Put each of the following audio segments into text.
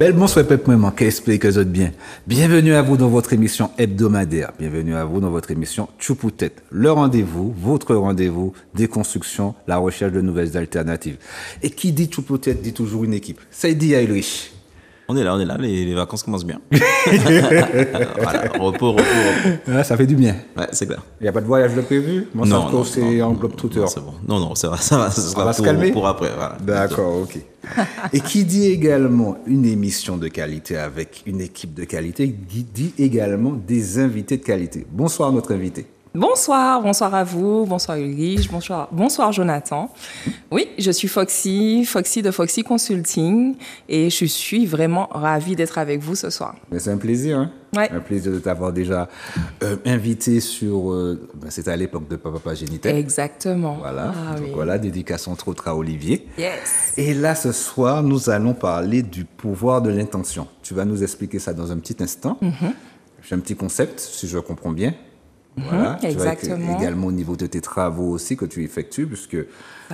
Bel bonsoir, peuple, moi, qu'explique que vous êtes bien. Bienvenue à vous dans votre émission hebdomadaire. Bienvenue à vous dans votre émission Tchoupoutet. Le rendez-vous, votre rendez-vous, déconstruction, la recherche de nouvelles alternatives. Et qui dit Tchoupoutet dit toujours une équipe. Ça dit Aïlrich. On est là, les vacances commencent bien. Voilà, repos. Ah, ça fait du bien. Ouais, c'est clair. Il n'y a pas de voyage de prévu? Non, c'est en globe toute heure. C'est bon. Non, ça va, ce sera se calmer pour après. Voilà. D'accord, ok. Et qui dit également une émission de qualité avec une équipe de qualité, dit également des invités de qualité. Bonsoir notre invité. Bonsoir à vous, bonsoir Ulrich, bonsoir Jonathan. Oui, je suis Foxy de Foxy Consulting et je suis vraiment ravie d'être avec vous ce soir. Mais c'est un plaisir, hein? Ouais. Un plaisir de t'avoir déjà invité sur... c'était à l'époque de Papa Génitel. Exactement. Voilà, ah, donc oui. voilà, dédicace entre autres à Olivier. Yes. Et là, ce soir, nous allons parler du pouvoir de l'intention. Tu vas nous expliquer ça dans un petit instant. J'ai un petit concept, si je comprends bien. Voilà, exactement. Tu vois également au niveau de tes travaux aussi que tu effectues, puisque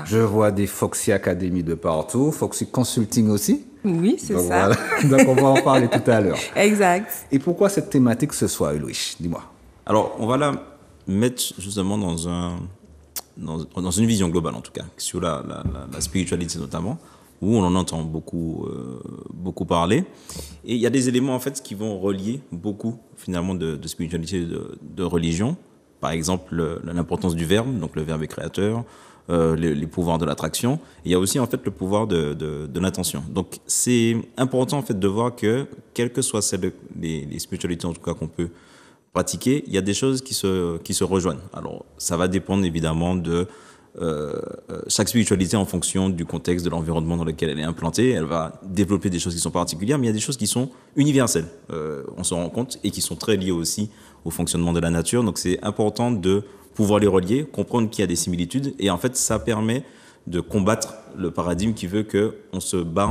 je vois des Foxy Academy de partout, Foxy Consulting aussi. Oui, c'est donc, ça. Voilà. Donc on va en parler tout à l'heure. Exact. Et pourquoi cette thématique ce soir, Ulrich? Dis-moi. Alors, on va la mettre justement dans une vision globale, en tout cas, sur la spiritualité notamment, où on en entend beaucoup parler. Et il y a des éléments, en fait, qui vont relier beaucoup, finalement, de spiritualité, de religion. Par exemple, l'importance du verbe, donc le verbe est créateur, les pouvoirs de l'attraction. Il y a aussi, en fait, le pouvoir de l'intention. Donc, c'est important, en fait, de voir que, quelles que soient les spiritualités, en tout cas, qu'on peut pratiquer, il y a des choses qui se rejoignent. Alors, ça va dépendre, évidemment, de chaque spiritualité en fonction du contexte, de l'environnement dans lequel elle est implantée. Elle va développer des choses qui sont particulières, mais il y a des choses qui sont universelles, on s'en rend compte, et qui sont très liées aussi au fonctionnement de la nature. Donc c'est important de pouvoir les relier, comprendre qu'il y a des similitudes, et en fait ça permet de combattre le paradigme qui veut qu'on se bat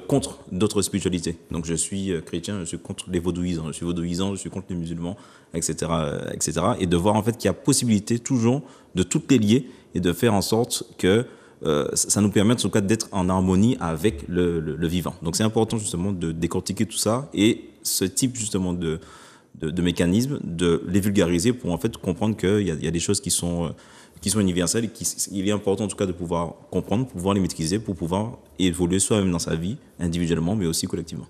contre d'autres spiritualités. Donc je suis chrétien, je suis contre les vaudouisants, je suis vaudouisant, je suis contre les musulmans, etc., etc. Et de voir en fait qu'il y a possibilité toujours de toutes les lier et de faire en sorte que ça nous permette en tout cas d'être en harmonie avec le vivant. Donc c'est important justement de décortiquer tout ça et ce type justement de mécanismes, de les vulgariser pour en fait comprendre qu'il y a des choses qui sont universelles et qu'il est important en tout cas de pouvoir comprendre, pour pouvoir les maîtriser, pour pouvoir évoluer soi-même dans sa vie, individuellement mais aussi collectivement.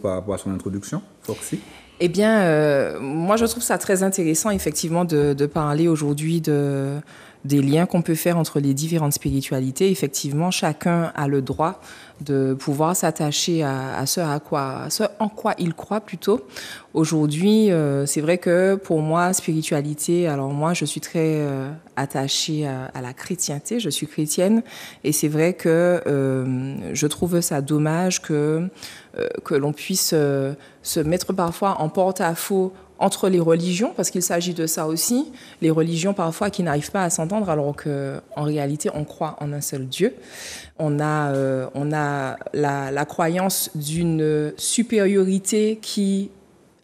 Par rapport à son introduction, Foxy? Eh bien, moi, je trouve ça très intéressant, effectivement, de parler aujourd'hui des liens qu'on peut faire entre les différentes spiritualités. Effectivement, chacun a le droit de pouvoir s'attacher à ce en quoi il croit plutôt. Aujourd'hui, c'est vrai que pour moi, spiritualité, alors moi, je suis très attachée à la chrétienté, je suis chrétienne, et c'est vrai que je trouve ça dommage que l'on puisse se mettre parfois en porte-à-faux entre les religions, parce qu'il s'agit de ça aussi, les religions parfois qui n'arrivent pas à s'entendre alors qu'en réalité on croit en un seul Dieu. On a la croyance d'une supériorité qui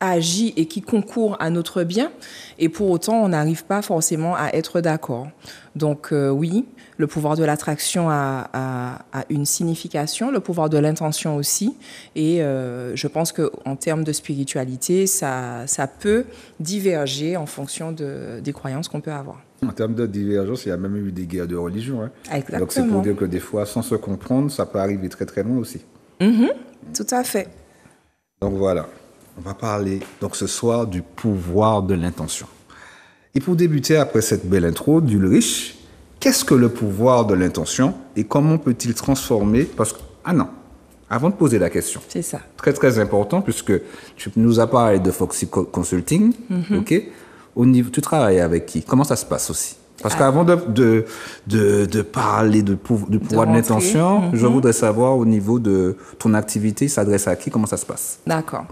agit et qui concourt à notre bien, et pour autant on n'arrive pas forcément à être d'accord. Donc oui, le pouvoir de l'attraction a une signification, le pouvoir de l'intention aussi, et je pense qu'en termes de spiritualité, ça peut diverger en fonction des croyances qu'on peut avoir. En termes de divergence, il y a même eu des guerres de religion. Hein. Exactement. Donc c'est pour dire que des fois, sans se comprendre, ça peut arriver très très loin aussi. Tout à fait. Donc voilà, on va parler donc ce soir du pouvoir de l'intention. Et pour débuter, après cette belle intro d'Ulrich, qu'est-ce que le pouvoir de l'intention et comment peut-il transformer... Parce que, avant de poser la question. C'est ça. Très très important puisque tu nous as parlé de Foxy Consulting, ok? Au niveau, tu travailles avec qui? Comment ça se passe aussi? Parce qu'avant de parler du pouvoir de l'intention, je voudrais savoir au niveau de ton activité, il s'adresse à qui? Comment ça se passe? D'accord.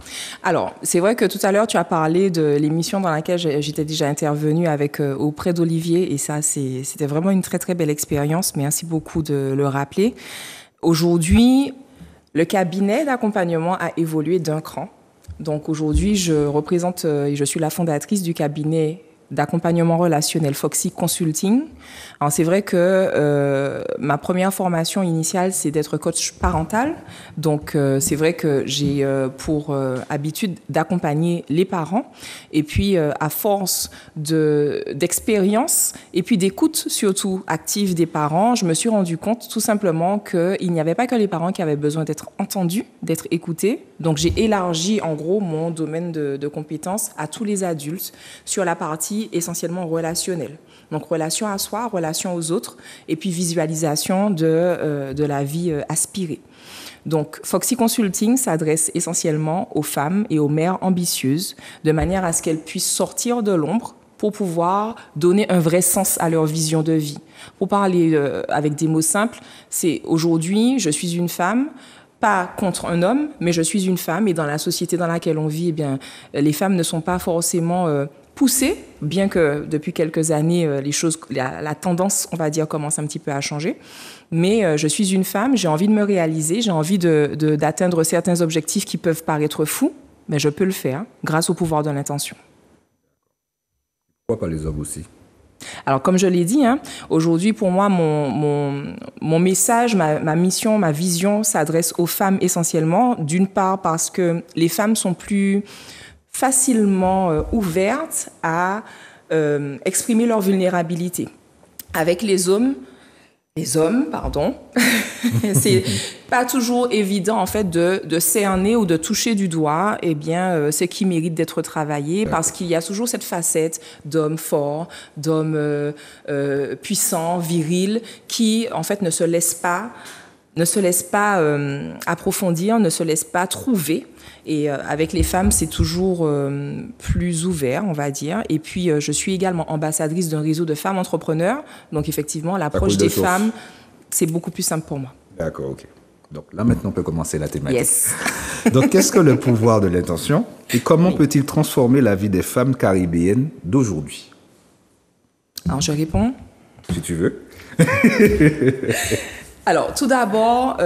Alors, c'est vrai que tout à l'heure, tu as parlé de l'émission dans laquelle j'étais déjà intervenue auprès d'Olivier, et ça, c'était vraiment une très, très belle expérience. Merci beaucoup de le rappeler. Aujourd'hui, le cabinet d'accompagnement a évolué d'un cran. Donc aujourd'hui, je représente et je suis la fondatrice du cabinet d'accompagnement relationnel Foxy Consulting. Alors c'est vrai que ma première formation initiale, c'est d'être coach parental. Donc c'est vrai que j'ai pour habitude d'accompagner les parents. Et puis à force d'expérience et puis d'écoute surtout active des parents, je me suis rendu compte tout simplement qu'il n'y avait pas que les parents qui avaient besoin d'être entendus, d'être écoutés. Donc j'ai élargi en gros mon domaine de compétences à tous les adultes sur la partie essentiellement relationnelle. Donc relation à soi, relation aux autres et puis visualisation de la vie aspirée. Donc Foxy Consulting s'adresse essentiellement aux femmes et aux mères ambitieuses de manière à ce qu'elles puissent sortir de l'ombre pour pouvoir donner un vrai sens à leur vision de vie. Pour parler avec des mots simples, c'est aujourd'hui, je suis une femme, pas contre un homme, mais je suis une femme et dans la société dans laquelle on vit, eh bien, les femmes ne sont pas forcément poussées, bien que depuis quelques années, les choses, la tendance, on va dire, commence un petit peu à changer. Mais je suis une femme, j'ai envie de me réaliser, j'ai envie d'atteindre certains objectifs qui peuvent paraître fous, mais je peux le faire grâce au pouvoir de l'intention. Pourquoi pas les hommes aussi? Alors, comme je l'ai dit, aujourd'hui, pour moi, mon message, ma mission, ma vision s'adresse aux femmes essentiellement. D'une part, parce que les femmes sont plus facilement ouvertes à exprimer leur vulnérabilité. Avec les hommes, c'est pas toujours évident en fait de cerner ou de toucher du doigt ce qui mérite d'être travaillé parce qu'il y a toujours cette facette d'homme fort, d'homme puissant, viril qui en fait ne se laisse pas approfondir, ne se laisse pas trouver. Et avec les femmes, c'est toujours plus ouvert, on va dire. Et puis, je suis également ambassadrice d'un réseau de femmes entrepreneurs. Donc, effectivement, l'approche des femmes, c'est beaucoup plus simple pour moi. D'accord, OK. Donc là, maintenant, on peut commencer la thématique. Yes. Donc, qu'est-ce que le pouvoir de l'intention et comment peut-il transformer la vie des femmes caribéennes d'aujourd'hui? Alors, je réponds. Si tu veux. Alors, tout d'abord,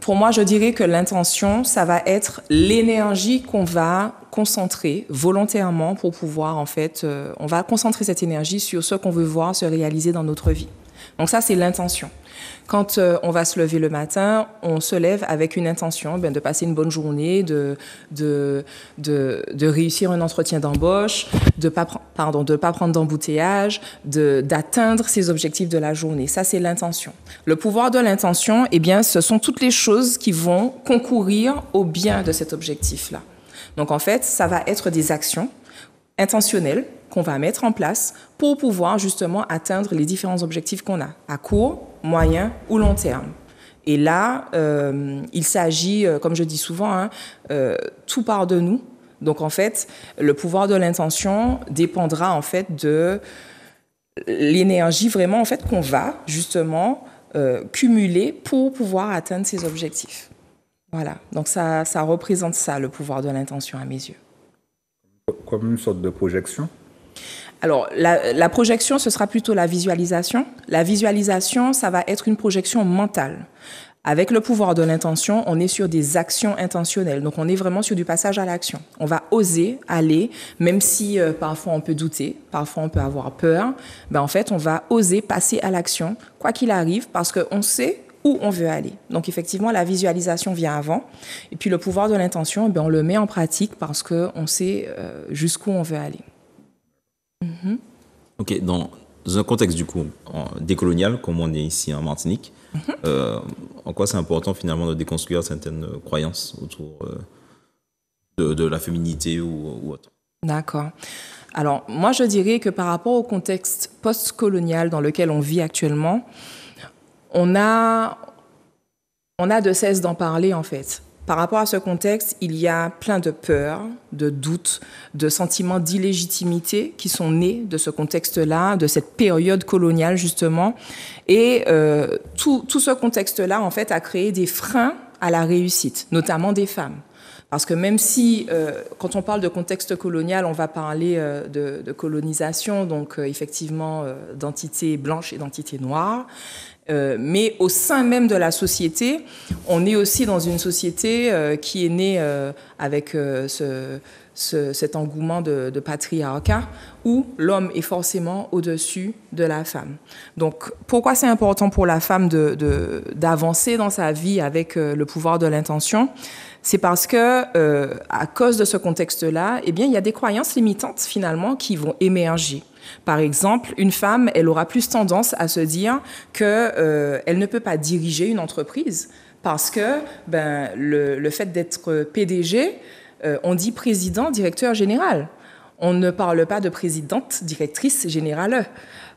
pour moi, je dirais que l'intention, ça va être l'énergie qu'on va concentrer volontairement pour pouvoir, en fait, on va concentrer cette énergie sur ce qu'on veut voir se réaliser dans notre vie. Donc ça, c'est l'intention. Quand on va se lever le matin, on se lève avec une intention de passer une bonne journée, de réussir un entretien d'embauche, de pas prendre d'embouteillage, d'atteindre ses objectifs de la journée. Ça, c'est l'intention. Le pouvoir de l'intention, eh bien, ce sont toutes les choses qui vont concourir au bien de cet objectif-là. Donc, en fait, ça va être des actions intentionnelles qu'on va mettre en place pour pouvoir justement atteindre les différents objectifs qu'on a, à court, moyen ou long terme. Et là, il s'agit, comme je dis souvent, tout part de nous. Donc en fait, le pouvoir de l'intention dépendra en fait de l'énergie vraiment en fait qu'on va justement cumuler pour pouvoir atteindre ces objectifs. Voilà. Donc ça représente ça, le pouvoir de l'intention à mes yeux. Comme une sorte de projection? Alors, la projection, ce sera plutôt la visualisation. La visualisation, ça va être une projection mentale. Avec le pouvoir de l'intention, on est sur des actions intentionnelles. Donc, on est vraiment sur du passage à l'action. On va oser aller, même si parfois on peut douter, parfois on peut avoir peur. En fait, on va oser passer à l'action, quoi qu'il arrive, parce qu'on sait où on veut aller. Donc, effectivement, la visualisation vient avant. Et puis, le pouvoir de l'intention, on le met en pratique parce qu'on sait jusqu'où on veut aller. Mm-hmm. OK, dans un contexte du coup décolonial, comme on est ici en Martinique, en quoi c'est important finalement de déconstruire certaines croyances autour de la féminité ou autre? D'accord. Alors, moi, je dirais que par rapport au contexte post-colonial dans lequel on vit actuellement, on a de cesse d'en parler, en fait. Par rapport à ce contexte, il y a plein de peurs, de doutes, de sentiments d'illégitimité qui sont nés de ce contexte-là, de cette période coloniale, justement. Et tout ce contexte-là, en fait, a créé des freins à la réussite, notamment des femmes. Parce que même si, quand on parle de contexte colonial, on va parler de colonisation, donc effectivement d'entité blanche et d'entité noire, mais au sein même de la société, on est aussi dans une société qui est née avec cet engouement de patriarcat où l'homme est forcément au-dessus de la femme. Donc, pourquoi c'est important pour la femme d'avancer dans sa vie avec le pouvoir de l'intention? C'est parce que, à cause de ce contexte-là, eh bien, il y a des croyances limitantes, finalement, qui vont émerger. Par exemple, une femme, elle aura plus tendance à se dire que elle ne peut pas diriger une entreprise parce que le fait d'être PDG, on dit président, directeur général. On ne parle pas de présidente, directrice générale,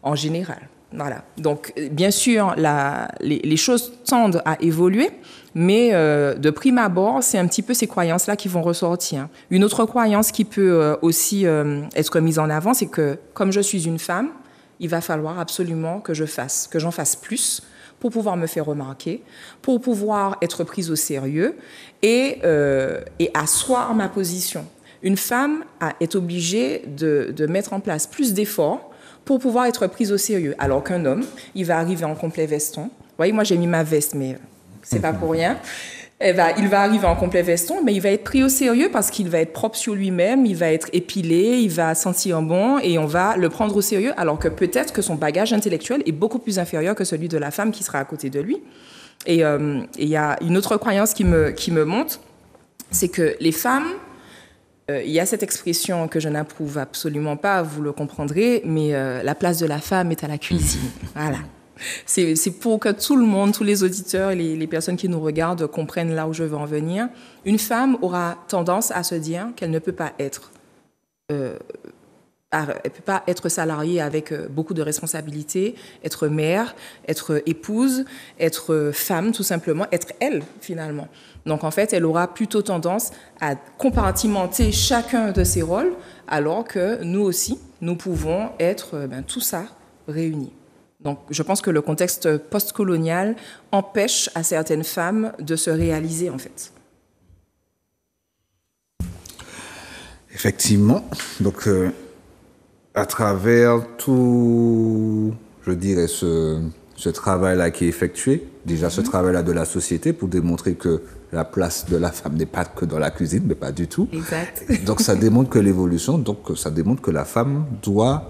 en général. Voilà. Donc, bien sûr, les choses tendent à évoluer, mais de prime abord, c'est un petit peu ces croyances-là qui vont ressortir. Une autre croyance qui peut aussi être mise en avant, c'est que comme je suis une femme, il va falloir absolument que j'en fasse plus pour pouvoir me faire remarquer, pour pouvoir être prise au sérieux et asseoir ma position. Une femme est obligée de mettre en place plus d'efforts pour pouvoir être prise au sérieux. Alors qu'un homme, il va arriver en complet veston. Vous voyez, moi j'ai mis ma veste, mais c'est pas pour rien. Il va arriver en complet veston, mais il va être pris au sérieux parce qu'il va être propre sur lui-même, il va être épilé, il va sentir bon et on va le prendre au sérieux, alors que peut-être que son bagage intellectuel est beaucoup plus inférieur que celui de la femme qui sera à côté de lui. Et il y a une autre croyance qui me monte, c'est que les femmes, il y a cette expression que je n'approuve absolument pas, vous le comprendrez, mais la place de la femme est à la cuisine. Voilà. C'est pour que tout le monde, tous les auditeurs et les personnes qui nous regardent comprennent là où je veux en venir. Une femme aura tendance à se dire qu'elle ne peut pas être salariée avec beaucoup de responsabilités, être mère, être épouse, être femme tout simplement, être elle finalement. Donc en fait, elle aura plutôt tendance à compartimenter chacun de ses rôles, alors que nous aussi, nous pouvons être tout ça réunis. Donc, je pense que le contexte postcolonial empêche à certaines femmes de se réaliser, en fait. Effectivement. Donc, à travers tout, je dirais, ce travail-là qui est effectué, déjà ce travail-là de la société pour démontrer que la place de la femme n'est pas que dans la cuisine, mais pas du tout. Exact. Donc, ça démontre que l'évolution, donc ça démontre que la femme doit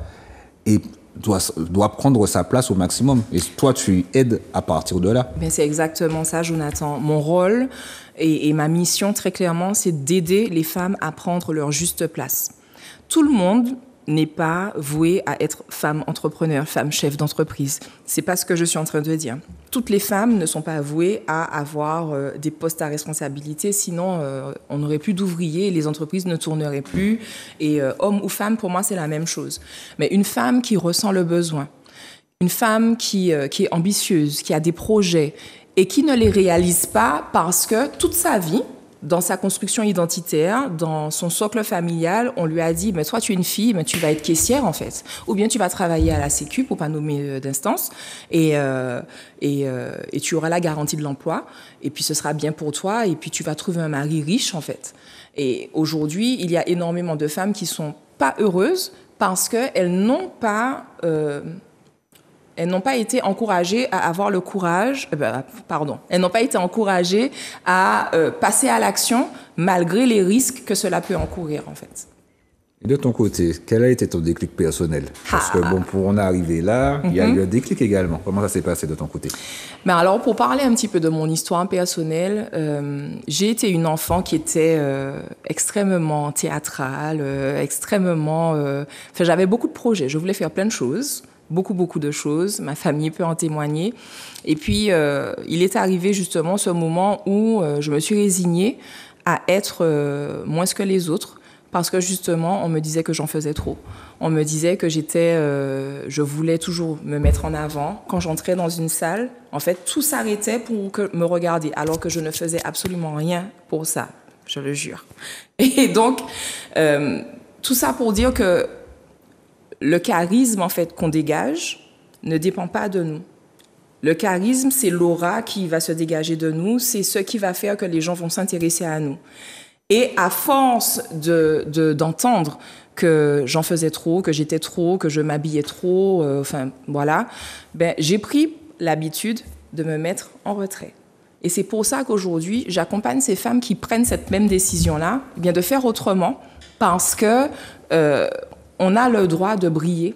prendre sa place au maximum. Et toi, tu aides à partir de là. Mais c'est exactement ça, Jonathan. Mon rôle et ma mission, très clairement, c'est d'aider les femmes à prendre leur juste place. Tout le monde n'est pas voué à être femme entrepreneur, femme chef d'entreprise. C'est pas ce que je suis en train de dire. Toutes les femmes ne sont pas vouées à avoir des postes à responsabilité, sinon on n'aurait plus d'ouvriers, les entreprises ne tourneraient plus. Et homme ou femme, pour moi, c'est la même chose. Mais une femme qui ressent le besoin, une femme qui est ambitieuse, qui a des projets et qui ne les réalise pas parce que toute sa vie, dans sa construction identitaire, dans son socle familial, on lui a dit « toi, tu es une fille, tu vas être caissière, en fait. Ou bien tu vas travailler à la Sécu, pour pas nommer d'instance, et tu auras la garantie de l'emploi, et puis ce sera bien pour toi, et puis tu vas trouver un mari riche, en fait. » Et aujourd'hui, il y a énormément de femmes qui sont pas heureuses parce qu'elles n'ont pas... elles n'ont pas été encouragées à avoir le courage, elles n'ont pas été encouragées à passer à l'action malgré les risques que cela peut encourir, en fait. Et de ton côté, quel a été ton déclic personnel? Parce que pour en arriver là, il y a eu un déclic également. Comment ça s'est passé de ton côté? Alors, pour parler un petit peu de mon histoire personnelle, j'ai été une enfant qui était extrêmement théâtrale, j'avais beaucoup de projets, je voulais faire plein de choses. Beaucoup de choses. Ma famille peut en témoigner. Et puis, il est arrivé justement ce moment où je me suis résignée à être moins que les autres parce que justement, on me disait que j'en faisais trop. On me disait que je voulais toujours me mettre en avant. Quand j'entrais dans une salle, en fait, tout s'arrêtait pour me regarder alors que je ne faisais absolument rien pour ça, je le jure. Et donc, tout ça pour dire que le charisme, en fait, qu'on dégage ne dépend pas de nous. Le charisme, c'est l'aura qui va se dégager de nous, c'est ce qui va faire que les gens vont s'intéresser à nous. Et à force d'entendre que j'en faisais trop, que j'étais trop, que je m'habillais trop, j'ai pris l'habitude de me mettre en retrait. Et c'est pour ça qu'aujourd'hui, j'accompagne ces femmes qui prennent cette même décision-là, de faire autrement, Parce que on a le droit de briller.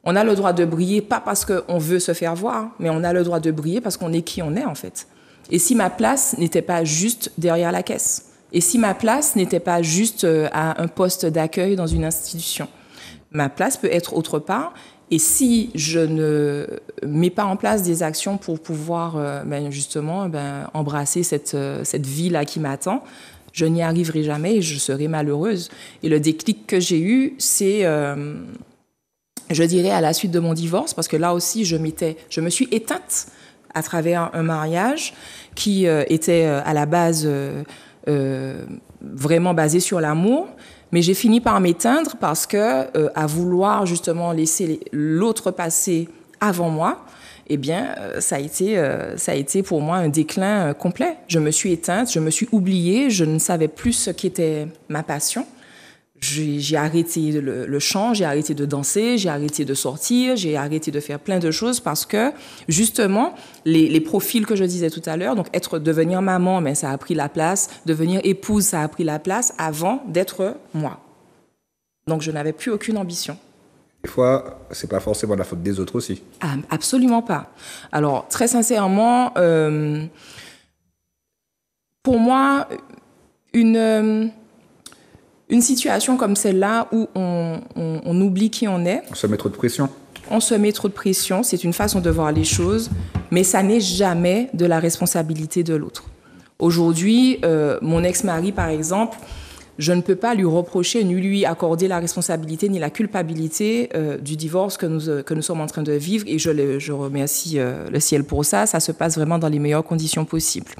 On a le droit de briller, pas parce qu'on veut se faire voir, mais on a le droit de briller parce qu'on est qui on est, en fait. Et si ma place n'était pas juste derrière la caisse? Et si ma place n'était pas juste à un poste d'accueil dans une institution? Ma place peut être autre part. Et si je ne mets pas en place des actions pour pouvoir justement embrasser cette vie-là qui m'attend, je n'y arriverai jamais et je serai malheureuse. Et le déclic que j'ai eu, c'est... je dirais à la suite de mon divorce, parce que là aussi, je me suis éteinte à travers un mariage qui était à la base vraiment basé sur l'amour, mais j'ai fini par m'éteindre parce que à vouloir justement laisser l'autre passer avant moi, eh bien, ça a été pour moi un déclin complet. Je me suis éteinte, je me suis oubliée, je ne savais plus ce qu'était ma passion. J'ai arrêté le chant, j'ai arrêté de danser, j'ai arrêté de sortir, j'ai arrêté de faire plein de choses parce que, justement, les profils que je disais tout à l'heure, donc devenir maman, mais ça a pris la place, devenir épouse, ça a pris la place avant d'être moi. Donc, je n'avais plus aucune ambition. Des fois, c'est pas forcément la faute des autres aussi. Ah, absolument pas. Alors, très sincèrement, pour moi, une situation comme celle-là où on oublie qui on est. On se met trop de pression. On se met trop de pression, c'est une façon de voir les choses, mais ça n'est jamais de la responsabilité de l'autre. Aujourd'hui, mon ex-mari, par exemple, je ne peux pas lui reprocher ni lui accorder la responsabilité ni la culpabilité du divorce que nous sommes en train de vivre, et je remercie le ciel pour ça. Ça se passe vraiment dans les meilleures conditions possibles.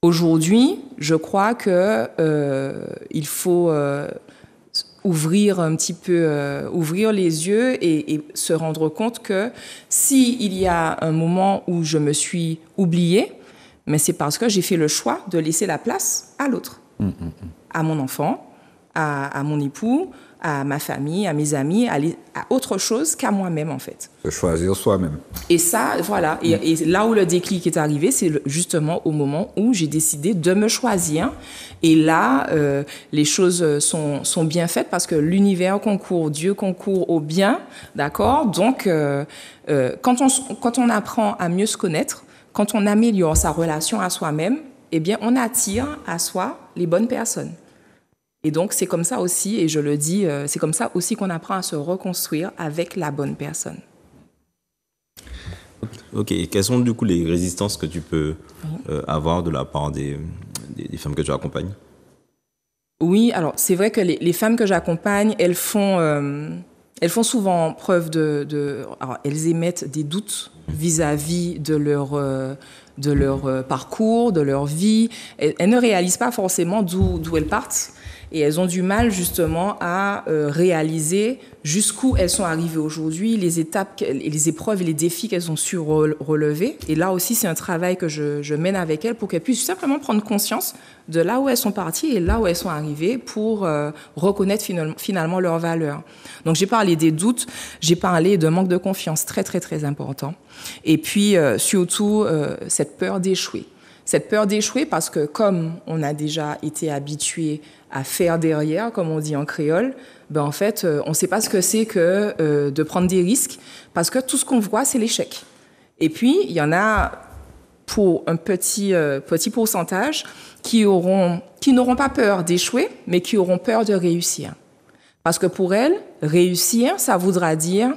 Aujourd'hui, je crois que il faut ouvrir un petit peu, ouvrir les yeux et se rendre compte que s'il y a un moment où je me suis oubliée, mais c'est parce que j'ai fait le choix de laisser la place à l'autre, à mon enfant, à mon époux, à ma famille, à mes amis, à autre chose qu'à moi-même, en fait. De choisir soi-même. Et ça, voilà. Et là où le déclic est arrivé, c'est justement au moment où j'ai décidé de me choisir. Et là, les choses sont bien faites parce que l'univers concourt, Dieu concourt au bien, d'accord? Donc, quand on apprend à mieux se connaître, quand on améliore sa relation à soi-même, eh bien, on attire à soi les bonnes personnes. Et donc, c'est comme ça aussi, et je le dis, c'est comme ça aussi qu'on apprend à se reconstruire avec la bonne personne. Ok, et quelles sont du coup les résistances que tu peux avoir de la part des femmes que tu accompagnes? Oui, alors c'est vrai que les femmes que j'accompagne, elles font souvent preuve alors, elles émettent des doutes vis-à-vis de leur parcours, de leur vie. Elles ne réalisent pas forcément d'où elles partent. Et elles ont du mal justement à réaliser jusqu'où elles sont arrivées aujourd'hui, les étapes, les épreuves et les défis qu'elles ont su relever. Et là aussi, c'est un travail que je mène avec elles pour qu'elles puissent simplement prendre conscience de là où elles sont parties et là où elles sont arrivées pour reconnaître finalement leurs valeurs. Donc j'ai parlé des doutes, j'ai parlé d'un manque de confiance très très très important. Et puis surtout cette peur d'échouer. Cette peur d'échouer parce que comme on a déjà été habitué à faire derrière, comme on dit en créole, ben en fait, on ne sait pas ce que c'est que de prendre des risques parce que tout ce qu'on voit, c'est l'échec. Et puis, il y en a pour un petit pourcentage qui n'auront pas peur d'échouer, mais qui auront peur de réussir. Parce que pour elles, réussir, ça voudra dire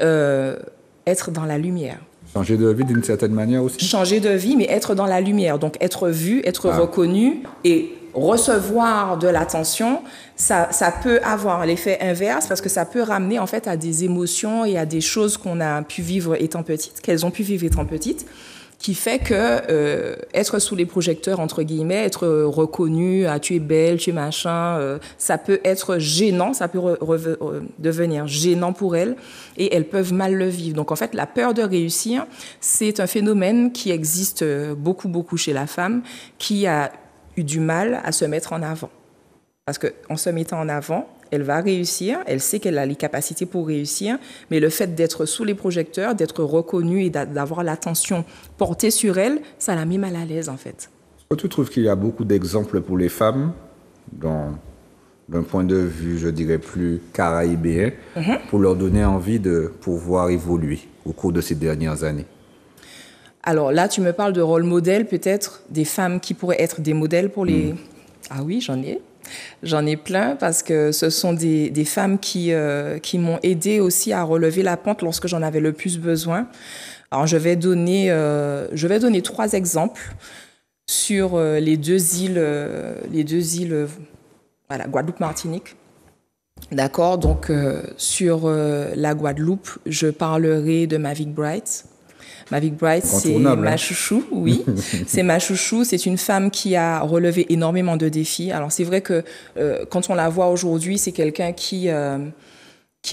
être dans la lumière. Changer de vie d'une certaine manière aussi. Changer de vie, mais être dans la lumière. Donc, être vu, être reconnu et recevoir de l'attention, ça peut avoir l'effet inverse parce que ça peut ramener en fait à des émotions et à des choses qu'on a pu vivre étant petite, qu'elles ont pu vivre étant petites, qui fait que être sous les projecteurs, entre guillemets, être reconnu, tu es belle, tu es machin, ça peut être gênant, ça peut devenir gênant pour elles et elles peuvent mal le vivre. Donc en fait, la peur de réussir, c'est un phénomène qui existe beaucoup, beaucoup chez la femme qui a eu du mal à se mettre en avant. Parce qu'en se mettant en avant, elle va réussir, elle sait qu'elle a les capacités pour réussir, mais le fait d'être sous les projecteurs, d'être reconnue et d'avoir l'attention portée sur elle, ça la met mal à l'aise en fait. Est-ce que tu trouves qu'il y a beaucoup d'exemples pour les femmes dans d'un point de vue, je dirais, plus caraïbéen, pour leur donner envie de pouvoir évoluer au cours de ces dernières années? Alors là, tu me parles de rôle modèle, peut-être des femmes qui pourraient être des modèles pour les... Ah oui, j'en ai. J'en ai plein parce que ce sont des femmes qui m'ont aidé aussi à relever la pente lorsque j'en avais le plus besoin. Alors, je vais donner 3 exemples sur les deux îles, voilà, Guadeloupe, Martinique. D'accord, donc sur la Guadeloupe, je parlerai de Mavic Bright. Mavic Bright, c'est ma chouchou, oui. C'est ma chouchou. C'est une femme qui a relevé énormément de défis. Alors, c'est vrai que quand on la voit aujourd'hui, c'est quelqu'un qui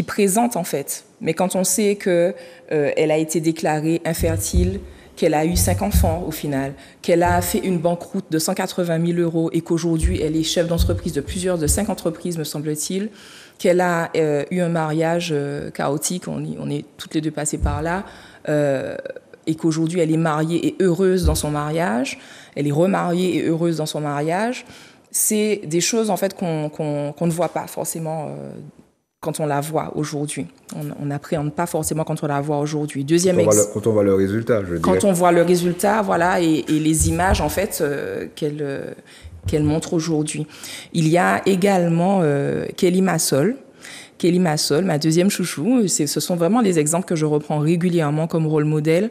présente, en fait. Mais quand on sait que elle a été déclarée infertile, qu'elle a eu 5 enfants au final, qu'elle a fait une banqueroute de 180 000 € et qu'aujourd'hui, elle est chef d'entreprise de 5 entreprises, me semble-t-il, qu'elle a eu un mariage chaotique, on est toutes les deux passées par là, et qu'aujourd'hui, elle est mariée et heureuse dans son mariage, elle est remariée et heureuse dans son mariage, c'est des choses, en fait, qu'on ne voit pas forcément quand on la voit aujourd'hui. On n'appréhende pas forcément quand on la voit aujourd'hui. Deuxième quand on voit le résultat, je dirais. Quand on voit le résultat, voilà, et les images, en fait, qu'elle montre aujourd'hui. Il y a également Kelly Massol. Kelly Massol, ma deuxième chouchou. Ce sont vraiment les exemples que je reprends régulièrement comme rôle modèle.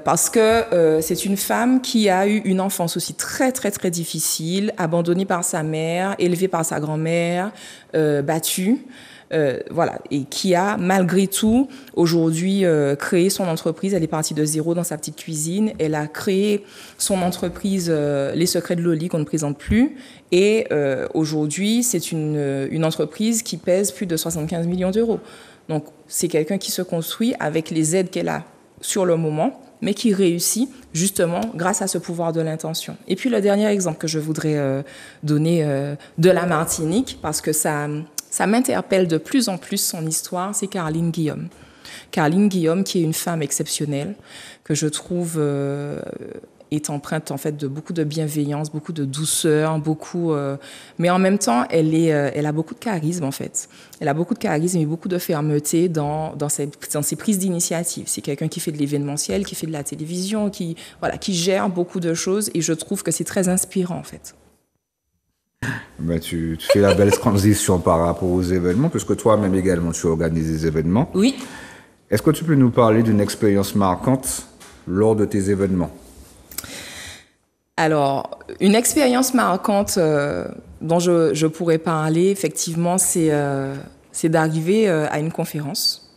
Parce que c'est une femme qui a eu une enfance aussi très, très, très difficile, abandonnée par sa mère, élevée par sa grand-mère, battue. Voilà, et qui a malgré tout aujourd'hui créé son entreprise. Elle est partie de zéro dans sa petite cuisine. Elle a créé son entreprise Les Secrets de Loli qu'on ne présente plus. Et aujourd'hui, c'est une entreprise qui pèse plus de 75 millions d'euros. Donc, c'est quelqu'un qui se construit avec les aides qu'elle a sur le moment, mais qui réussit justement grâce à ce pouvoir de l'intention. Et puis, le dernier exemple que je voudrais donner de la Martinique, parce que ça m'interpelle de plus en plus son histoire, c'est Carline Guillaume. Carline Guillaume, qui est une femme exceptionnelle, que je trouve est empreinte en fait de beaucoup de bienveillance, beaucoup de douceur, mais en même temps, elle a beaucoup de charisme en fait. Elle a beaucoup de charisme et beaucoup de fermeté dans ses prises d'initiative. C'est quelqu'un qui fait de l'événementiel, qui fait de la télévision, qui gère beaucoup de choses, et je trouve que c'est très inspirant en fait. Ben, tu fais la belle transition par rapport aux événements, puisque toi-même également, tu organises des événements. Oui. Est-ce que tu peux nous parler d'une expérience marquante lors de tes événements? Alors, une expérience marquante dont je pourrais parler, effectivement, c'est d'arriver à une conférence.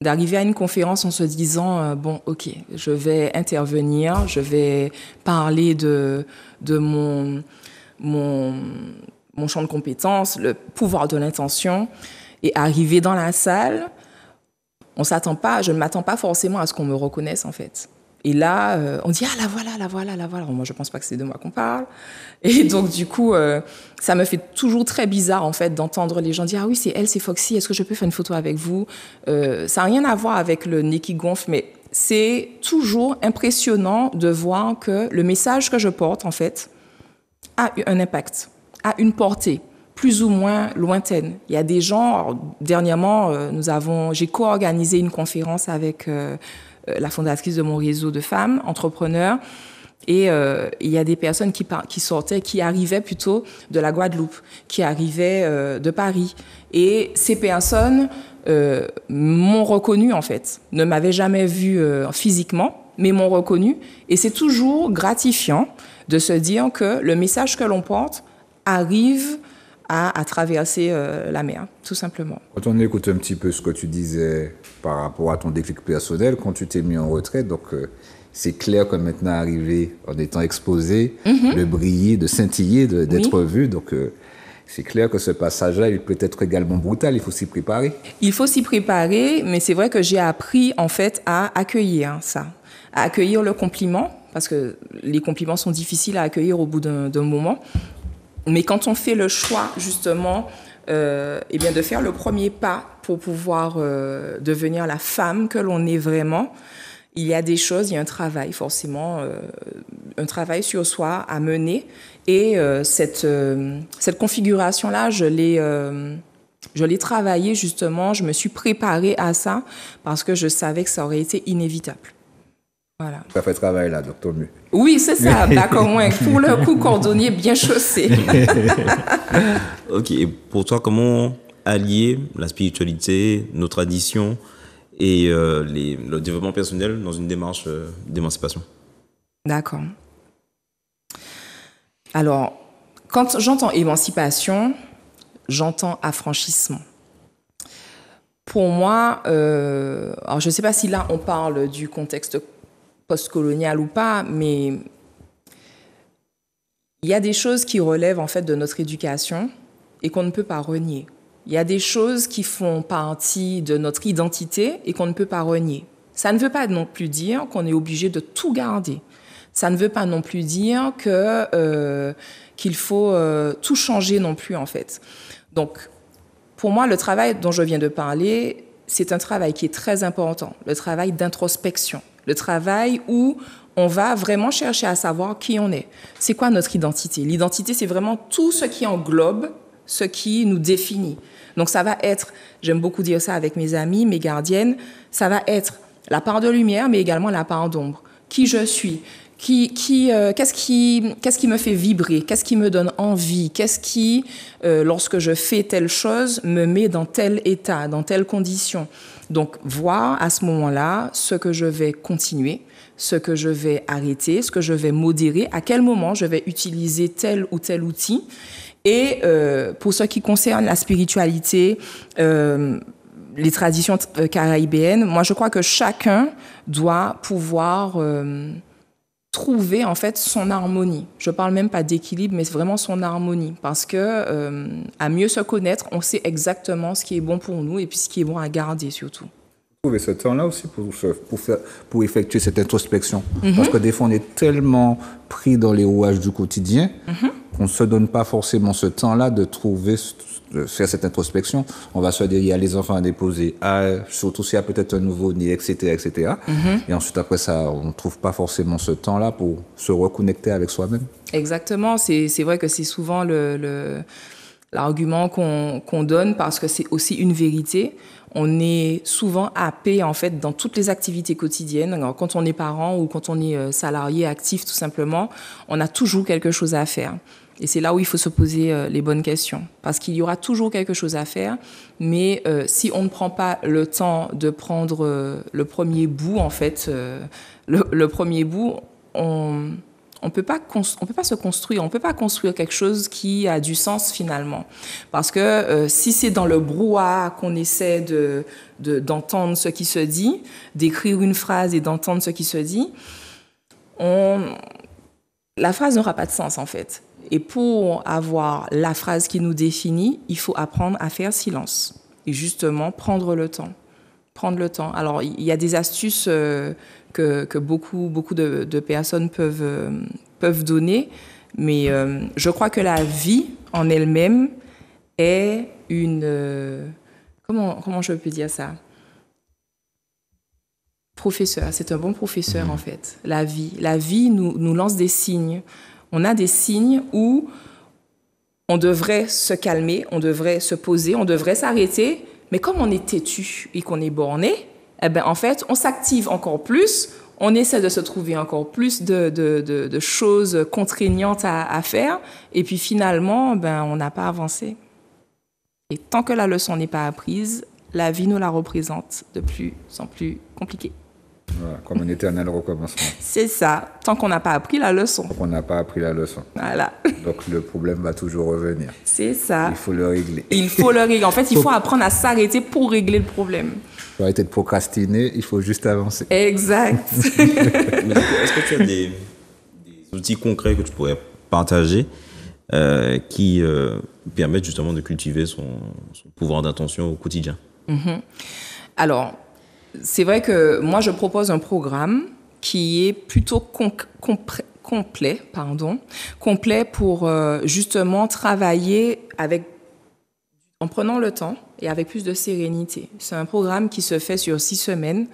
D'arriver à une conférence en se disant, bon, ok, je vais intervenir, je vais parler de mon champ de compétences, le pouvoir de l'intention, et arriver dans la salle, je ne m'attends pas forcément à ce qu'on me reconnaisse en fait. Et là, on dit ah la voilà. Alors, moi je pense pas que c'est de moi qu'on parle. Et donc du coup, ça me fait toujours très bizarre en fait d'entendre les gens dire ah oui c'est elle, c'est Foxy, est-ce que je peux faire une photo avec vous? Ça n'a rien à voir avec le nez qui gonfle, mais c'est toujours impressionnant de voir que le message que je porte en fait a un impact, a une portée plus ou moins lointaine. Il y a des gens, dernièrement, j'ai co-organisé une conférence avec la fondatrice de mon réseau de femmes entrepreneurs, et il y a des personnes qui arrivaient plutôt de la Guadeloupe, qui arrivaient de Paris, et ces personnes m'ont reconnue en fait, ne m'avaient jamais vue physiquement, mais m'ont reconnue, et c'est toujours gratifiant de se dire que le message que l'on porte arrive à traverser la mer, tout simplement. Quand on écoute un petit peu ce que tu disais par rapport à ton déclic personnel, quand tu t'es mis en retraite, donc c'est clair que maintenant arrivé en étant exposé, de briller, de scintiller, d'être vu, donc c'est clair que ce passage-là, il peut être également brutal, il faut s'y préparer. Il faut s'y préparer, mais c'est vrai que j'ai appris en fait à accueillir ça, à accueillir le compliment, parce que les compliments sont difficiles à accueillir au bout d'un moment. Mais quand on fait le choix, justement, de faire le premier pas pour pouvoir devenir la femme que l'on est vraiment, il y a des choses, il y a un travail forcément un travail sur soi à mener. Et cette configuration-là, je l'ai travaillée justement, je me suis préparée à ça parce que je savais que ça aurait été inévitable. Voilà. Ça fait travail là, docteur Mu. Oui, c'est ça, d'accord, moi, pour le coup, cordonnier bien chaussé. Ok, et pour toi, comment allier la spiritualité, nos traditions et le développement personnel dans une démarche d'émancipation? D'accord. Alors, quand j'entends émancipation, j'entends affranchissement. Pour moi, alors je ne sais pas si là on parle du contexte postcolonial ou pas, mais il y a des choses qui relèvent en fait de notre éducation et qu'on ne peut pas renier. Il y a des choses qui font partie de notre identité et qu'on ne peut pas renier. Ça ne veut pas non plus dire qu'on est obligé de tout garder. Ça ne veut pas non plus dire qu'il faut tout changer non plus, en fait. Donc, pour moi, le travail dont je viens de parler, c'est un travail qui est très important, le travail d'introspection, le travail où on va vraiment chercher à savoir qui on est. C'est quoi notre identité? L'identité, c'est vraiment tout ce qui englobe ce qui nous définit. Donc, ça va être, j'aime beaucoup dire ça avec mes amis, mes gardiennes, ça va être la part de lumière, mais également la part d'ombre. Qui je suis? Qu'est-ce qui me fait vibrer? Qu'est-ce qui me donne envie? Qu'est-ce qui, lorsque je fais telle chose, me met dans tel état, dans telle condition? Donc, voir à ce moment-là ce que je vais continuer, ce que je vais arrêter, ce que je vais modérer, à quel moment je vais utiliser tel ou tel outil. Et pour ce qui concerne la spiritualité, les traditions caribéennes, moi, je crois que chacun doit pouvoir trouver en fait son harmonie. Je parle même pas d'équilibre, mais c'est vraiment son harmonie, parce que à mieux se connaître, on sait exactement ce qui est bon pour nous et puis ce qui est bon à garder surtout. Trouver ce temps-là aussi pour effectuer cette introspection, parce que des fois on est tellement pris dans les rouages du quotidien qu'on ne se donne pas forcément ce temps-là de faire cette introspection. On va se dire, il y a les enfants à déposer, surtout s'il y a peut-être un nouveau-né, etc., etc. Et ensuite, après ça, on ne trouve pas forcément ce temps-là pour se reconnecter avec soi-même. Exactement. C'est vrai que c'est souvent l'argument qu'on donne parce que c'est aussi une vérité. On est souvent happé, en fait, dans toutes les activités quotidiennes. Alors, quand on est parent ou quand on est salarié, actif, tout simplement, on a toujours quelque chose à faire. Et c'est là où il faut se poser les bonnes questions. Parce qu'il y aura toujours quelque chose à faire, mais si on ne prend pas le temps de prendre le premier bout, en fait, le premier bout, on peut pas se construire, on peut pas construire quelque chose qui a du sens finalement. Parce que si c'est dans le brouhaha qu'on essaie d'entendre ce qui se dit, d'écrire une phrase et d'entendre ce qui se dit, la phrase n'aura pas de sens en fait. Et pour avoir la phrase qui nous définit, il faut apprendre à faire silence. Et justement, prendre le temps. Prendre le temps. Alors, il y a des astuces que beaucoup de personnes peuvent donner, mais je crois que la vie en elle-même est une... comment je peux dire ça? Professeur, c'est un bon professeur en fait. La vie nous lance des signes. On a des signes où on devrait se calmer, on devrait se poser, on devrait s'arrêter. Mais comme on est têtu et qu'on est borné, eh ben, en fait, on s'active encore plus, on essaie de se trouver encore plus de choses contraignantes à faire. Et puis finalement, ben, on n'a pas avancé. Et tant que la leçon n'est pas apprise, la vie nous la représente de plus en plus compliquée. Voilà, comme un éternel recommencement. C'est ça, tant qu'on n'a pas appris la leçon. Tant qu'on n'a pas appris la leçon. Voilà. Donc le problème va toujours revenir. C'est ça. Il faut le régler. Il faut le régler. En fait, il faut apprendre à s'arrêter pour régler le problème. Il faut arrêter de procrastiner, il faut juste avancer. Exact. Mais est-ce que tu as des outils concrets que tu pourrais partager qui permettent justement de cultiver son pouvoir d'intention au quotidien? Alors, c'est vrai que moi, je propose un programme qui est plutôt complet pour justement travailler en prenant le temps et avec plus de sérénité. C'est un programme qui se fait sur 6 semaines.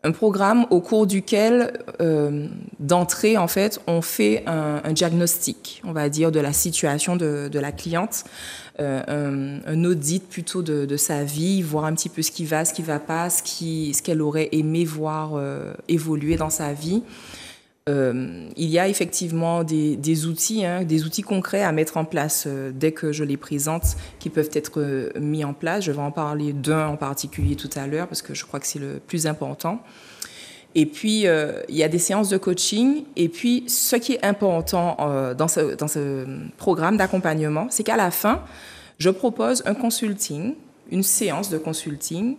Un programme au cours duquel, d'entrée, en fait, on fait un diagnostic, on va dire, de la situation de la cliente, un audit plutôt de sa vie, voir un petit peu ce qui va pas, ce qu'elle aurait aimé voir évoluer dans sa vie. Il y a effectivement des outils concrets à mettre en place dès que je les présente, qui peuvent être mis en place. Je vais en parler d'un en particulier tout à l'heure, parce que je crois que c'est le plus important. Et puis, il y a des séances de coaching. Et puis, ce qui est important dans ce programme d'accompagnement, c'est qu'à la fin, je propose un consulting, une séance de consulting,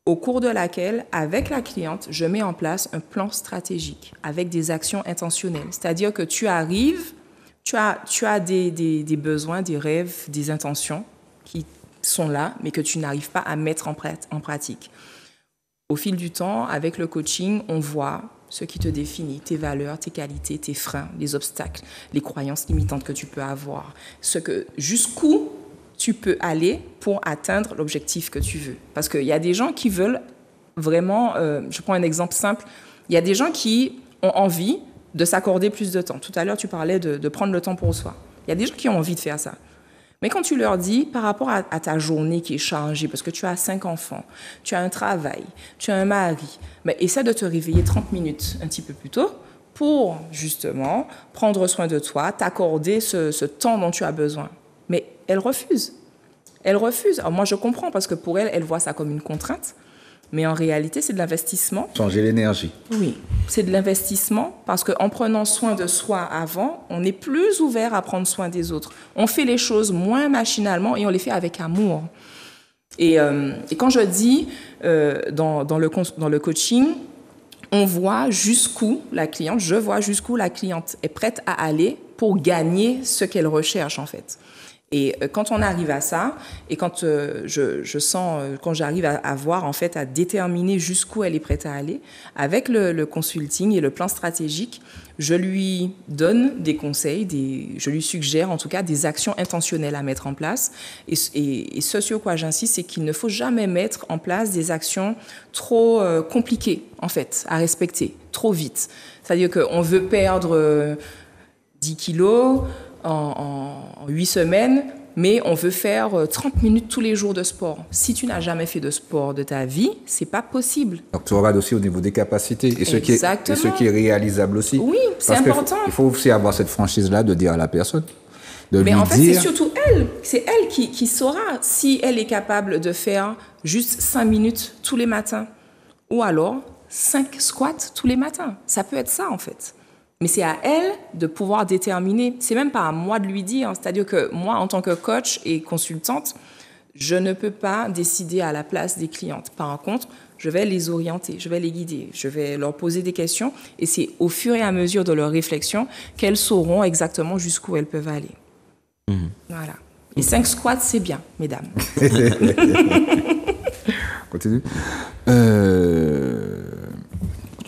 au cours de laquelle, avec la cliente, je mets en place un plan stratégique avec des actions intentionnelles. C'est-à-dire que tu arrives, tu as des besoins, des rêves, des intentions qui sont là, mais que tu n'arrives pas à mettre en pratique. Au fil du temps, avec le coaching, on voit ce qui te définit, tes valeurs, tes qualités, tes freins, les obstacles, les croyances limitantes que tu peux avoir, jusqu'où tu peux aller pour atteindre l'objectif que tu veux. Parce qu'il y a des gens qui veulent vraiment, je prends un exemple simple, il y a des gens qui ont envie de s'accorder plus de temps. Tout à l'heure, tu parlais de prendre le temps pour soi. Il y a des gens qui ont envie de faire ça. Mais quand tu leur dis, par rapport à ta journée qui est chargée, parce que tu as 5 enfants, tu as un travail, tu as un mari, mais essaie de te réveiller 30 minutes un petit peu plus tôt pour, justement, prendre soin de toi, t'accorder ce temps dont tu as besoin. Mais elle refuse. Elle refuse. Alors moi, je comprends, parce que pour elle, elle voit ça comme une contrainte. Mais en réalité, c'est de l'investissement. Changer l'énergie. Oui, c'est de l'investissement, parce qu'en prenant soin de soi avant, on est plus ouvert à prendre soin des autres. On fait les choses moins machinalement et on les fait avec amour. Et quand je dis dans le coaching, on voit jusqu'où je vois jusqu'où la cliente est prête à aller pour gagner ce qu'elle recherche, en fait. Et quand on arrive à ça, et quand je sens, quand j'arrive à voir, en fait, à déterminer jusqu'où elle est prête à aller, avec le consulting et le plan stratégique, je lui donne des conseils, je lui suggère en tout cas des actions intentionnelles à mettre en place. Et ce sur quoi j'insiste, c'est qu'il ne faut jamais mettre en place des actions trop compliquées, en fait, à respecter, trop vite. C'est-à-dire qu'on veut perdre 10 kilos en 8 semaines, mais on veut faire 30 minutes tous les jours de sport. Si tu n'as jamais fait de sport de ta vie, c'est pas possible. Donc tu regardes aussi au niveau des capacités et ce qui est réalisable aussi. Oui, c'est important. Il faut aussi avoir cette franchise-là de dire à la personne. Mais en fait, c'est surtout elle. C'est elle qui saura si elle est capable de faire juste 5 minutes tous les matins. Ou alors 5 squats tous les matins. Ça peut être ça, en fait. Mais c'est à elle de pouvoir déterminer. C'est même pas à moi de lui dire. C'est-à-dire que moi, en tant que coach et consultante, je ne peux pas décider à la place des clientes. Par contre, je vais les orienter, je vais les guider, je vais leur poser des questions. Et c'est au fur et à mesure de leur réflexion qu'elles sauront exactement jusqu'où elles peuvent aller. Mmh. Voilà. Et 5 squats, c'est bien, mesdames. Continue.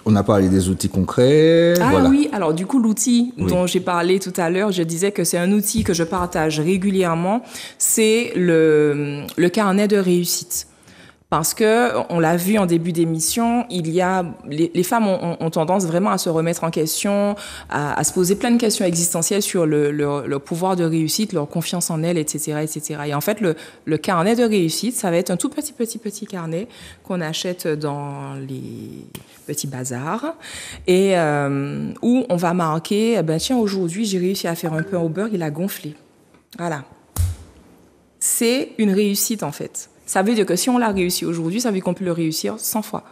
On a parlé des outils concrets. Ah voilà. Oui, alors du coup, l'outil dont j'ai parlé tout à l'heure, je disais que c'est un outil que je partage régulièrement, c'est le carnet de réussite. Parce que, on l'a vu en début d'émission, les femmes ont tendance vraiment à se remettre en question, à se poser plein de questions existentielles sur leur pouvoir de réussite, leur confiance en elles, etc., etc. Et en fait, le carnet de réussite, ça va être un tout petit carnet qu'on achète dans les petits bazars et où on va marquer, tiens, aujourd'hui, j'ai réussi à faire un pain au beurre, il a gonflé. Voilà. C'est une réussite, en fait. Ça veut dire que si on l'a réussi aujourd'hui, ça veut dire qu'on peut le réussir 100 fois.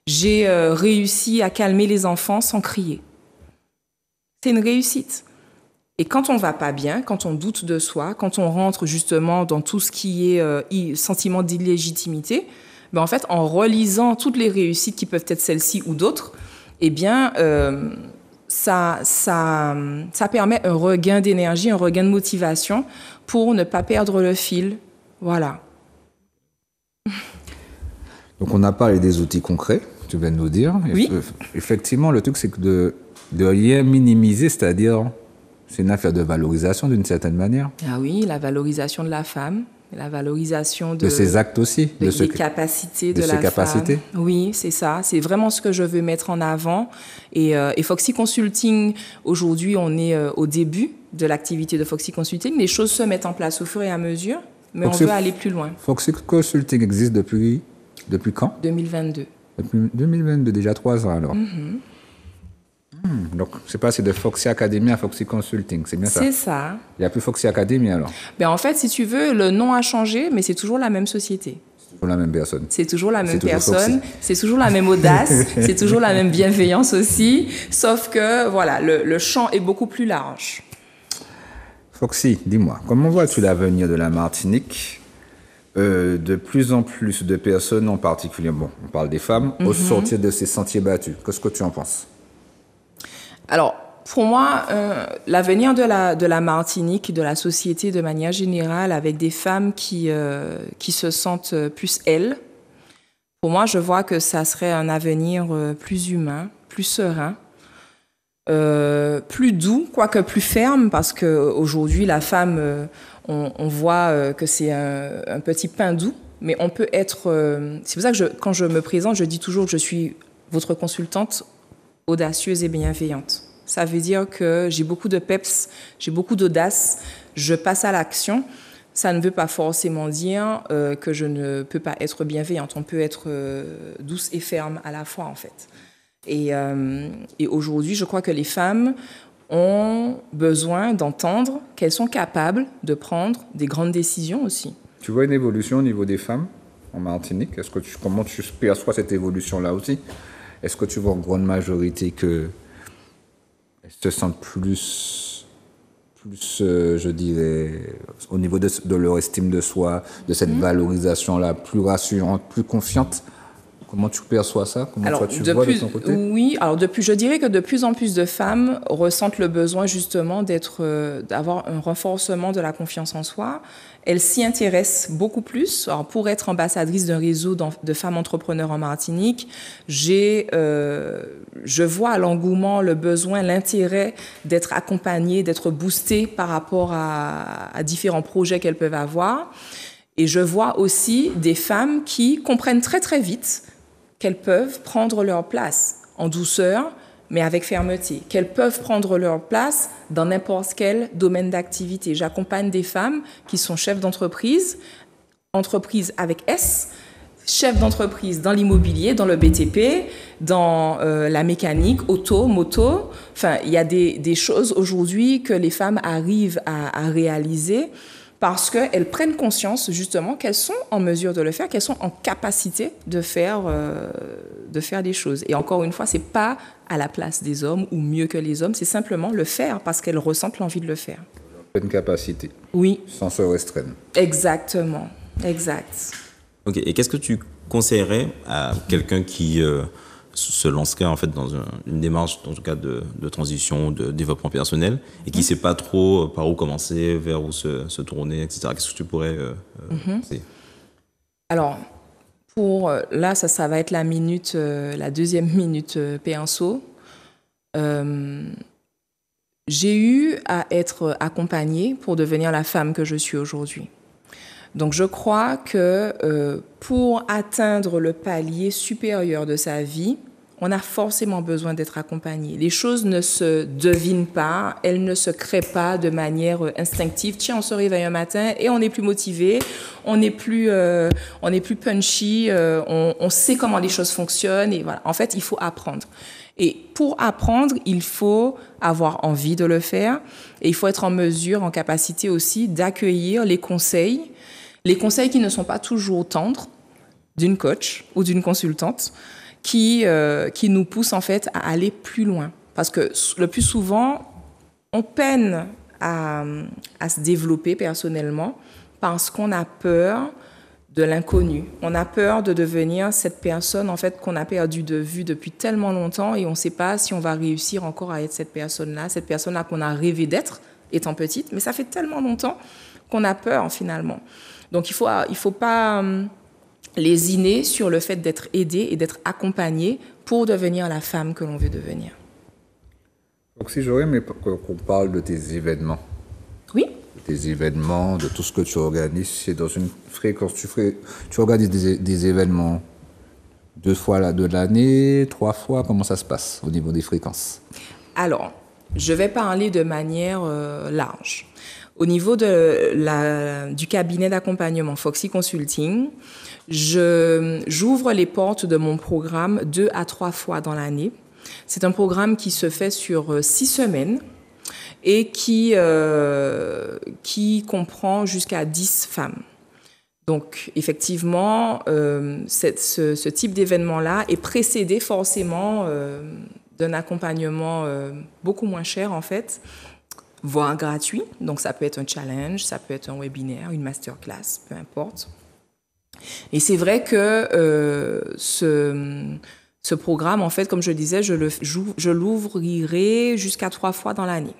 J'ai réussi à calmer les enfants sans crier. C'est une réussite. Et quand on va pas bien, quand on doute de soi, quand on rentre justement dans tout ce qui est sentiment d'illégitimité, en fait, en relisant toutes les réussites qui peuvent être celles-ci ou d'autres, ça permet un regain d'énergie, un regain de motivation pour ne pas perdre le fil. Voilà. Donc, on a parlé des outils concrets, tu viens de nous dire. Oui. Effectivement, le truc, c'est que de rien minimiser, c'est-à-dire, c'est une affaire de valorisation d'une certaine manière. Ah oui, la valorisation de la femme, la valorisation de ses actes aussi, des capacités de la capacités. femme. Oui, c'est ça. C'est vraiment ce que je veux mettre en avant. Et Foxy Consulting, aujourd'hui, on est au début de l'activité de Foxy Consulting. Les choses se mettent en place au fur et à mesure, mais on veut aller plus loin. Foxy Consulting existe depuis quand? 2022. Depuis 2022, déjà 3 ans alors. Donc, c'est passé de Foxy Academy à Foxy Consulting, c'est bien ça? C'est ça. Il n'y a plus Foxy Academy alors? Ben, en fait, si tu veux, le nom a changé, mais c'est toujours la même société. C'est toujours la même personne. C'est toujours la même personne, c'est toujours la même audace, c'est toujours la même bienveillance aussi, sauf que voilà, le champ est beaucoup plus large. Foxy, dis-moi, comment vois-tu l'avenir de la Martinique? De plus en plus de personnes, en particulier, bon, on parle des femmes, au sortir de ces sentiers battus. Qu'est-ce que tu en penses? Alors, pour moi, l'avenir de la Martinique, de la société de manière générale, avec des femmes qui se sentent plus elles, pour moi, je vois que ça serait un avenir plus humain, plus serein, plus doux, quoique plus ferme, parce qu'aujourd'hui, la femme, on voit que c'est un petit pain doux, mais on peut être... c'est pour ça que quand je me présente, je dis toujours que je suis votre consultante audacieuse et bienveillante. Ça veut dire que j'ai beaucoup de peps, j'ai beaucoup d'audace, je passe à l'action. Ça ne veut pas forcément dire que je ne peux pas être bienveillante. On peut être douce et ferme à la fois, en fait. Et aujourd'hui, je crois que les femmes ont besoin d'entendre qu'elles sont capables de prendre des grandes décisions aussi. Tu vois une évolution au niveau des femmes en Martinique? Comment tu perçois cette évolution-là aussi? Est-ce que tu vois en grande majorité qu'elles se sentent plus, je dirais, au niveau de leur estime de soi, de cette valorisation-là, plus rassurante, plus confiante? Comment tu perçois ça? Comment toi tu vois de ton côté? Oui, alors je dirais que de plus en plus de femmes ressentent le besoin justement d'avoir un renforcement de la confiance en soi. Elles s'y intéressent beaucoup plus. Alors, pour être ambassadrice d'un réseau de femmes entrepreneurs en Martinique, je vois l'engouement, le besoin, l'intérêt d'être accompagnée, d'être boostée par rapport à différents projets qu'elles peuvent avoir. Et je vois aussi des femmes qui comprennent très très vite qu'elles peuvent prendre leur place en douceur, mais avec fermeté, qu'elles peuvent prendre leur place dans n'importe quel domaine d'activité. J'accompagne des femmes qui sont chefs d'entreprise, entreprise avec S, chefs d'entreprise dans l'immobilier, dans le BTP, dans la mécanique, auto, moto. Enfin, il y a des choses aujourd'hui que les femmes arrivent à réaliser parce qu'elles prennent conscience justement qu'elles sont en mesure de le faire, qu'elles sont en capacité de faire des choses. Et encore une fois, c'est pas à la place des hommes ou mieux que les hommes, c'est simplement le faire parce qu'elles ressentent l'envie de le faire. Une capacité. Oui. Sans se restreindre. Exactement. Exact. Ok. Et qu'est-ce que tu conseillerais à quelqu'un qui se lancerait en fait dans une démarche, en tout cas de transition, de développement personnel, et qui ne sait pas trop par où commencer, vers où se tourner, etc. Qu'est-ce que tu pourrais conseiller? Alors, là, ça va être la deuxième minute Péanceau. J'ai eu à être accompagnée pour devenir la femme que je suis aujourd'hui. Donc, je crois que pour atteindre le palier supérieur de sa vie, on a forcément besoin d'être accompagné. Les choses ne se devinent pas, elles ne se créent pas de manière instinctive. Tiens, on se réveille un matin et on est plus motivé, on est plus punchy, on sait comment les choses fonctionnent. Et voilà. En fait, il faut apprendre. Et pour apprendre, il faut avoir envie de le faire et il faut être en mesure, en capacité aussi d'accueillir les conseils qui ne sont pas toujours tendres d'une coach ou d'une consultante qui nous poussent en fait à aller plus loin. Parce que le plus souvent, on peine à se développer personnellement parce qu'on a peur de l'inconnu. On a peur de devenir cette personne en fait qu'on a perdu de vue depuis tellement longtemps et on ne sait pas si on va réussir encore à être cette personne-là qu'on a rêvé d'être étant petite, mais ça fait tellement longtemps qu'on a peur finalement. Donc il faut pas lésiner sur le fait d'être aidé et d'être accompagné pour devenir la femme que l'on veut devenir. Donc si j'aurais aimé qu'on parle de tes événements. Oui. des événements, de tout ce que tu organises. C'est dans une fréquence. Tu organises des événements 2 fois de l'année, 3 fois. Comment ça se passe au niveau des fréquences? Alors, je vais parler de manière large. Au niveau du cabinet d'accompagnement Foxy Consulting, j'ouvre les portes de mon programme 2 à 3 fois dans l'année. C'est un programme qui se fait sur 6 semaines et qui comprend jusqu'à 10 femmes. Donc, effectivement, ce type d'événement-là est précédé forcément d'un accompagnement beaucoup moins cher, en fait, voire gratuit. Donc, ça peut être un challenge, ça peut être un webinaire, une masterclass, peu importe. Et c'est vrai que ce programme, en fait, comme je disais, je l'ouvrirai jusqu'à 3 fois dans l'année.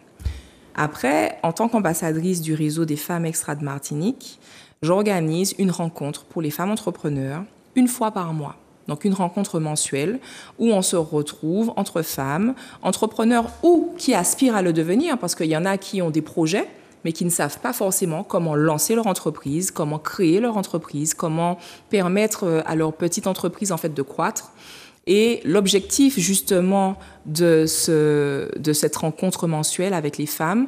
Après, en tant qu'ambassadrice du réseau des femmes extra de Martinique, j'organise une rencontre pour les femmes entrepreneurs 1 fois par mois. Donc, une rencontre mensuelle où on se retrouve entre femmes, entrepreneurs ou qui aspirent à le devenir, parce qu'il y en a qui ont des projets, mais qui ne savent pas forcément comment lancer leur entreprise, comment créer leur entreprise, comment permettre à leur petite entreprise, en fait, de croître. Et l'objectif, justement, de cette rencontre mensuelle avec les femmes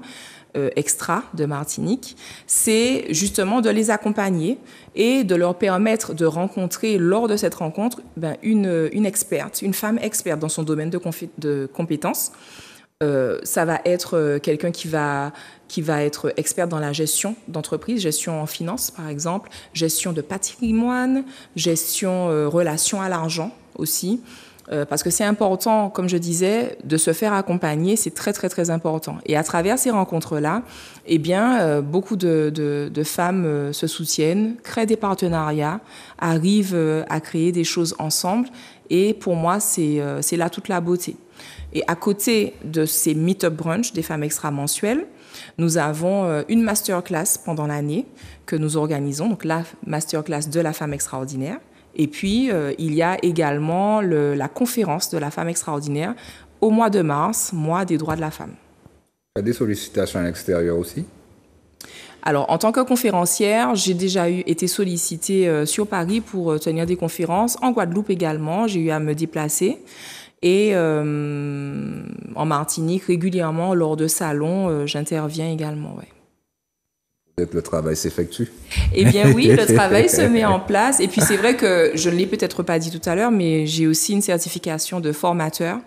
extra de Martinique, c'est justement de les accompagner et de leur permettre de rencontrer lors de cette rencontre une experte, une femme experte dans son domaine de compétences. Ça va être quelqu'un qui va être experte dans la gestion d'entreprise, gestion en finance par exemple, gestion de patrimoine, gestion relation à l'argent aussi. Parce que c'est important, comme je disais, de se faire accompagner, c'est très, très, très important. Et à travers ces rencontres-là, eh bien, beaucoup de femmes se soutiennent, créent des partenariats, arrivent à créer des choses ensemble. Et pour moi, c'est là toute la beauté. Et à côté de ces meet-up brunch des femmes extra mensuelles, nous avons une masterclass pendant l'année que nous organisons, donc la masterclass de la femme extraordinaire. Et puis, il y a également la conférence de la femme extraordinaire au mois de mars, mois des droits de la femme. Tu as des sollicitations à l'extérieur aussi? Alors, en tant que conférencière, j'ai déjà été sollicitée sur Paris pour tenir des conférences. En Guadeloupe également, j'ai eu à me déplacer. Et en Martinique, régulièrement, lors de salons, j'interviens également, ouais. Le travail s'effectue? Eh bien oui, le travail se met en place. Et puis c'est vrai que je ne l'ai peut-être pas dit tout à l'heure, mais j'ai aussi une certification de formateur.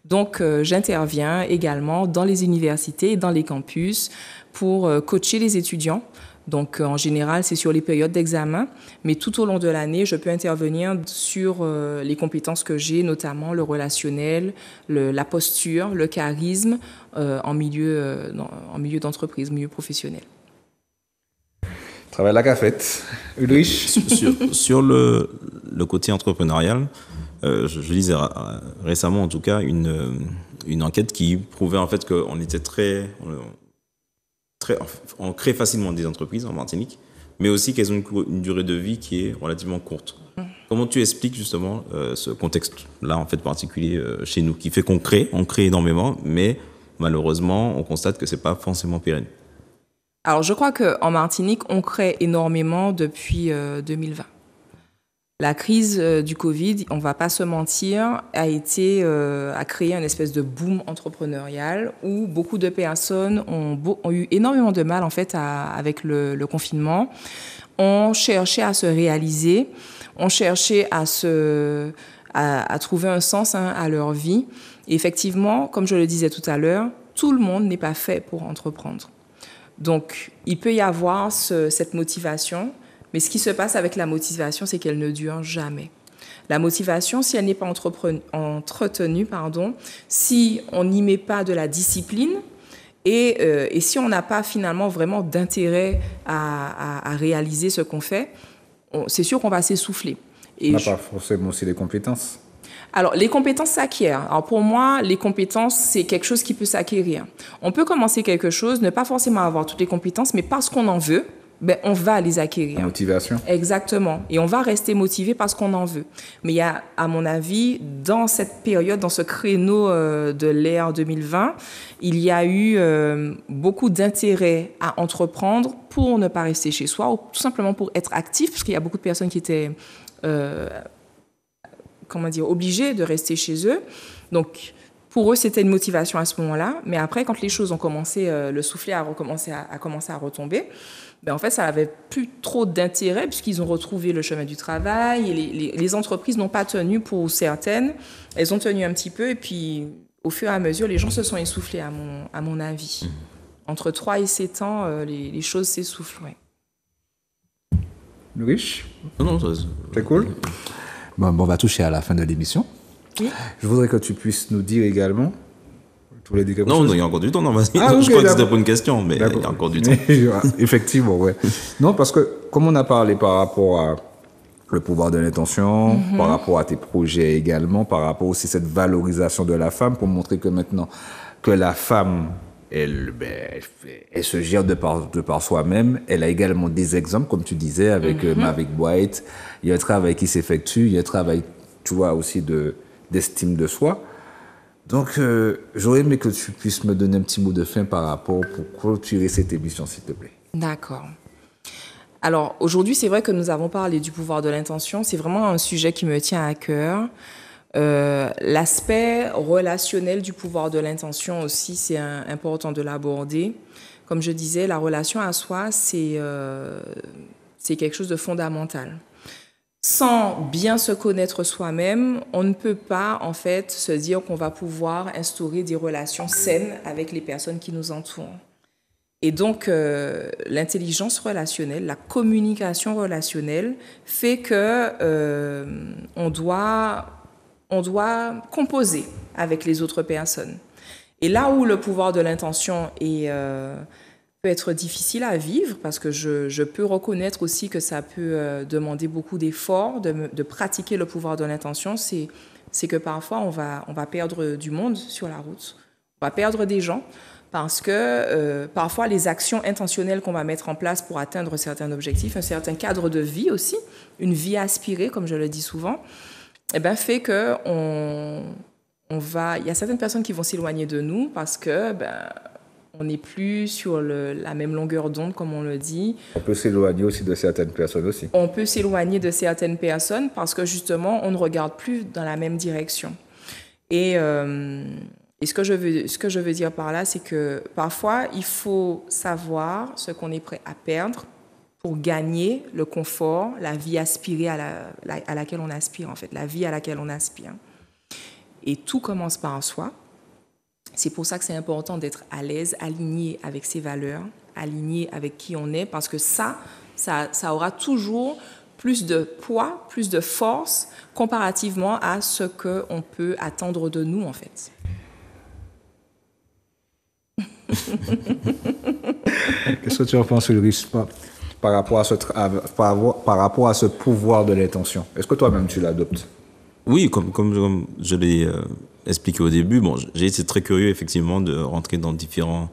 Donc j'interviens également dans les universités et dans les campus pour coacher les étudiants. Donc en général, c'est sur les périodes d'examen, mais tout au long de l'année, je peux intervenir sur les compétences que j'ai, notamment le relationnel, la posture, le charisme en milieu d'entreprise, milieu professionnel. Travail la cafette. Ulrich? Sur le côté entrepreneurial, je lisais récemment en tout cas une enquête qui prouvait en fait qu'on était on crée facilement des entreprises en Martinique, mais aussi qu'elles ont une durée de vie qui est relativement courte. Comment tu expliques justement ce contexte-là en fait particulier chez nous, qui fait qu'on crée énormément, mais malheureusement on constate que c'est pas forcément pérenne? Alors, je crois qu'en Martinique, on crée énormément depuis 2020. La crise du Covid, on ne va pas se mentir, a créé une espèce de boom entrepreneurial où beaucoup de personnes ont eu énormément de mal en fait avec le confinement. On cherchait à se réaliser, on cherchait à trouver un sens à leur vie. Et effectivement, comme je le disais tout à l'heure, tout le monde n'est pas fait pour entreprendre. Donc, il peut y avoir cette motivation, mais ce qui se passe avec la motivation, c'est qu'elle ne dure jamais. La motivation, si elle n'est pas entretenue, si on n'y met pas de la discipline et si on n'a pas finalement vraiment d'intérêt à réaliser ce qu'on fait, c'est sûr qu'on va s'essouffler. On n'a pas forcément aussi les compétences. Alors, les compétences s'acquièrent. Alors, pour moi, les compétences, c'est quelque chose qui peut s'acquérir. On peut commencer quelque chose, ne pas forcément avoir toutes les compétences, mais parce qu'on en veut, ben, on va les acquérir. La motivation. Exactement. Et on va rester motivé parce qu'on en veut. Mais il y a, à mon avis, dans cette période, dans ce créneau de l'ère 2020, il y a eu beaucoup d'intérêt à entreprendre pour ne pas rester chez soi, ou tout simplement pour être actif, parce qu'il y a beaucoup de personnes qui étaient obligées de rester chez eux. Donc, pour eux, c'était une motivation à ce moment-là. Mais après, quand les choses ont commencé, le soufflet a commencé à retomber, ben, en fait, ça n'avait plus trop d'intérêt puisqu'ils ont retrouvé le chemin du travail. Et les entreprises n'ont pas tenu pour certaines. Elles ont tenu un petit peu. Et puis, au fur et à mesure, les gens se sont essoufflés, à mon avis. Entre 3 et 7 ans, les choses s'essoufflent. Ouais. Riche? Non, c'est cool. Bon, on va toucher à la fin de l'émission. Oui. Je voudrais que tu puisses nous dire également. Tu voulais dire quelque chose? Non, il y a encore du temps. Non, vas-y. Ah, okay, je crois que c'était pour une question, mais il y a encore du temps. Effectivement, ouais. Non, parce que comme on a parlé par rapport à le pouvoir de l'intention, par rapport à tes projets également, par rapport aussi à cette valorisation de la femme, pour montrer que maintenant que la femme, elle se gère de par soi-même. Elle a également des exemples, comme tu disais, avec Mavic White. Il y a un travail qui s'effectue, il y a un travail, tu vois, aussi d'estime de soi. Donc, j'aurais aimé que tu puisses me donner un petit mot de fin par rapport pour clôturer cette émission, s'il te plaît. D'accord. Alors, aujourd'hui, c'est vrai que nous avons parlé du pouvoir de l'intention. C'est vraiment un sujet qui me tient à cœur. L'aspect relationnel du pouvoir de l'intention aussi, c'est important de l'aborder. Comme je disais, la relation à soi, c'est quelque chose de fondamental. Sans bien se connaître soi-même, on ne peut pas en fait se dire qu'on va pouvoir instaurer des relations saines avec les personnes qui nous entourent. Et donc, l'intelligence relationnelle, la communication relationnelle fait que on doit composer avec les autres personnes. Et là où le pouvoir de l'intention peut être difficile à vivre, parce que je peux reconnaître aussi que ça peut demander beaucoup d'efforts de pratiquer le pouvoir de l'intention, c'est que parfois on va perdre du monde sur la route, on va perdre des gens, parce que parfois les actions intentionnelles qu'on va mettre en place pour atteindre certains objectifs, un certain cadre de vie aussi, une vie aspirée, comme je le dis souvent, eh ben, fait que il y a certaines personnes qui vont s'éloigner de nous parce que on n'est plus sur la même longueur d'onde, comme on le dit. On peut s'éloigner aussi de certaines personnes aussi. On peut s'éloigner de certaines personnes parce que justement, on ne regarde plus dans la même direction. Et ce que je veux dire par là, c'est que parfois, il faut savoir ce qu'on est prêt à perdre pour gagner le confort, la vie aspirée à laquelle on aspire, en fait, la vie à laquelle on aspire. Et tout commence par soi. C'est pour ça que c'est important d'être à l'aise, aligné avec ses valeurs, aligné avec qui on est, parce que ça aura toujours plus de poids, plus de force comparativement à ce qu'on peut attendre de nous, en fait. Qu'est-ce que tu en penses, Ulrich, par rapport à ce pouvoir de l'intention? Est-ce que toi-même tu l'adoptes? Oui, comme je l'ai expliqué au début, j'ai été très curieux effectivement de rentrer dans différents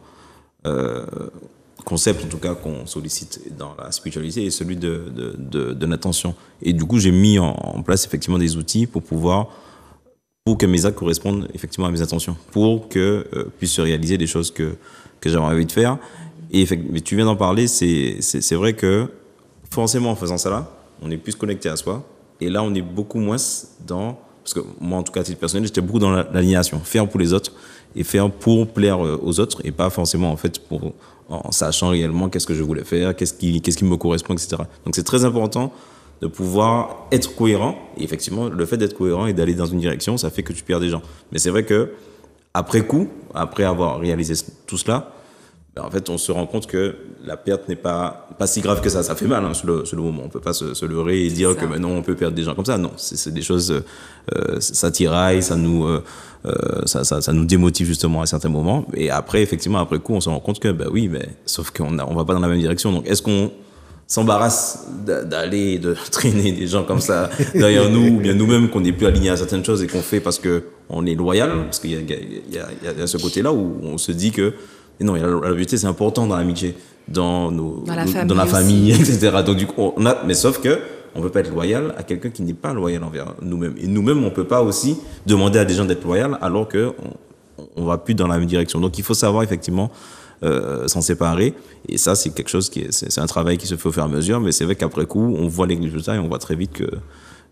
concepts, en tout cas qu'on sollicite dans la spiritualité, et celui de l'intention. Et du coup, j'ai mis en place effectivement des outils pour que mes actes correspondent effectivement à mes intentions, pour que puisse se réaliser des choses que j'avais envie de faire. Mais tu viens d'en parler, c'est vrai que forcément en faisant ça là, on est plus connecté à soi. Et là, on est beaucoup moins parce que moi, en tout cas, à titre personnel, j'étais beaucoup dans l'alignation. Faire pour les autres et faire pour plaire aux autres et pas forcément, en fait, en sachant réellement qu'est-ce que je voulais faire, qu'est-ce qui me correspond, etc. Donc, c'est très important de pouvoir être cohérent. Et effectivement, le fait d'être cohérent et d'aller dans une direction, ça fait que tu perds des gens. Mais c'est vrai que après coup, après avoir réalisé tout cela, en fait, on se rend compte que la perte n'est pas si grave que ça. Ça fait mal sur le moment. On ne peut pas se leurrer et dire que maintenant on peut perdre des gens comme ça. Non, c'est des choses, ça tiraille, ça nous démotive justement à certains moments. Et après, effectivement, après coup, on se rend compte que, oui, mais sauf qu'on ne va pas dans la même direction. Donc, est-ce qu'on s'embarrasse d'aller, de traîner des gens comme ça derrière nous, ou bien nous-mêmes qu'on n'est plus alignés à certaines choses et qu'on fait parce qu'on est loyal? Parce qu'il y a ce côté-là où on se dit que Et non, la loyauté, c'est important dans l'amitié, dans la famille famille, etc. Donc, du coup, mais sauf que, on peut pas être loyal à quelqu'un qui n'est pas loyal envers nous-mêmes. Et nous-mêmes, on peut pas aussi demander à des gens d'être loyaux alors que on va plus dans la même direction. Donc, il faut savoir, effectivement, s'en séparer. Et ça, c'est quelque chose c'est un travail qui se fait au fur et à mesure, mais c'est vrai qu'après coup, on voit les résultats et on voit très vite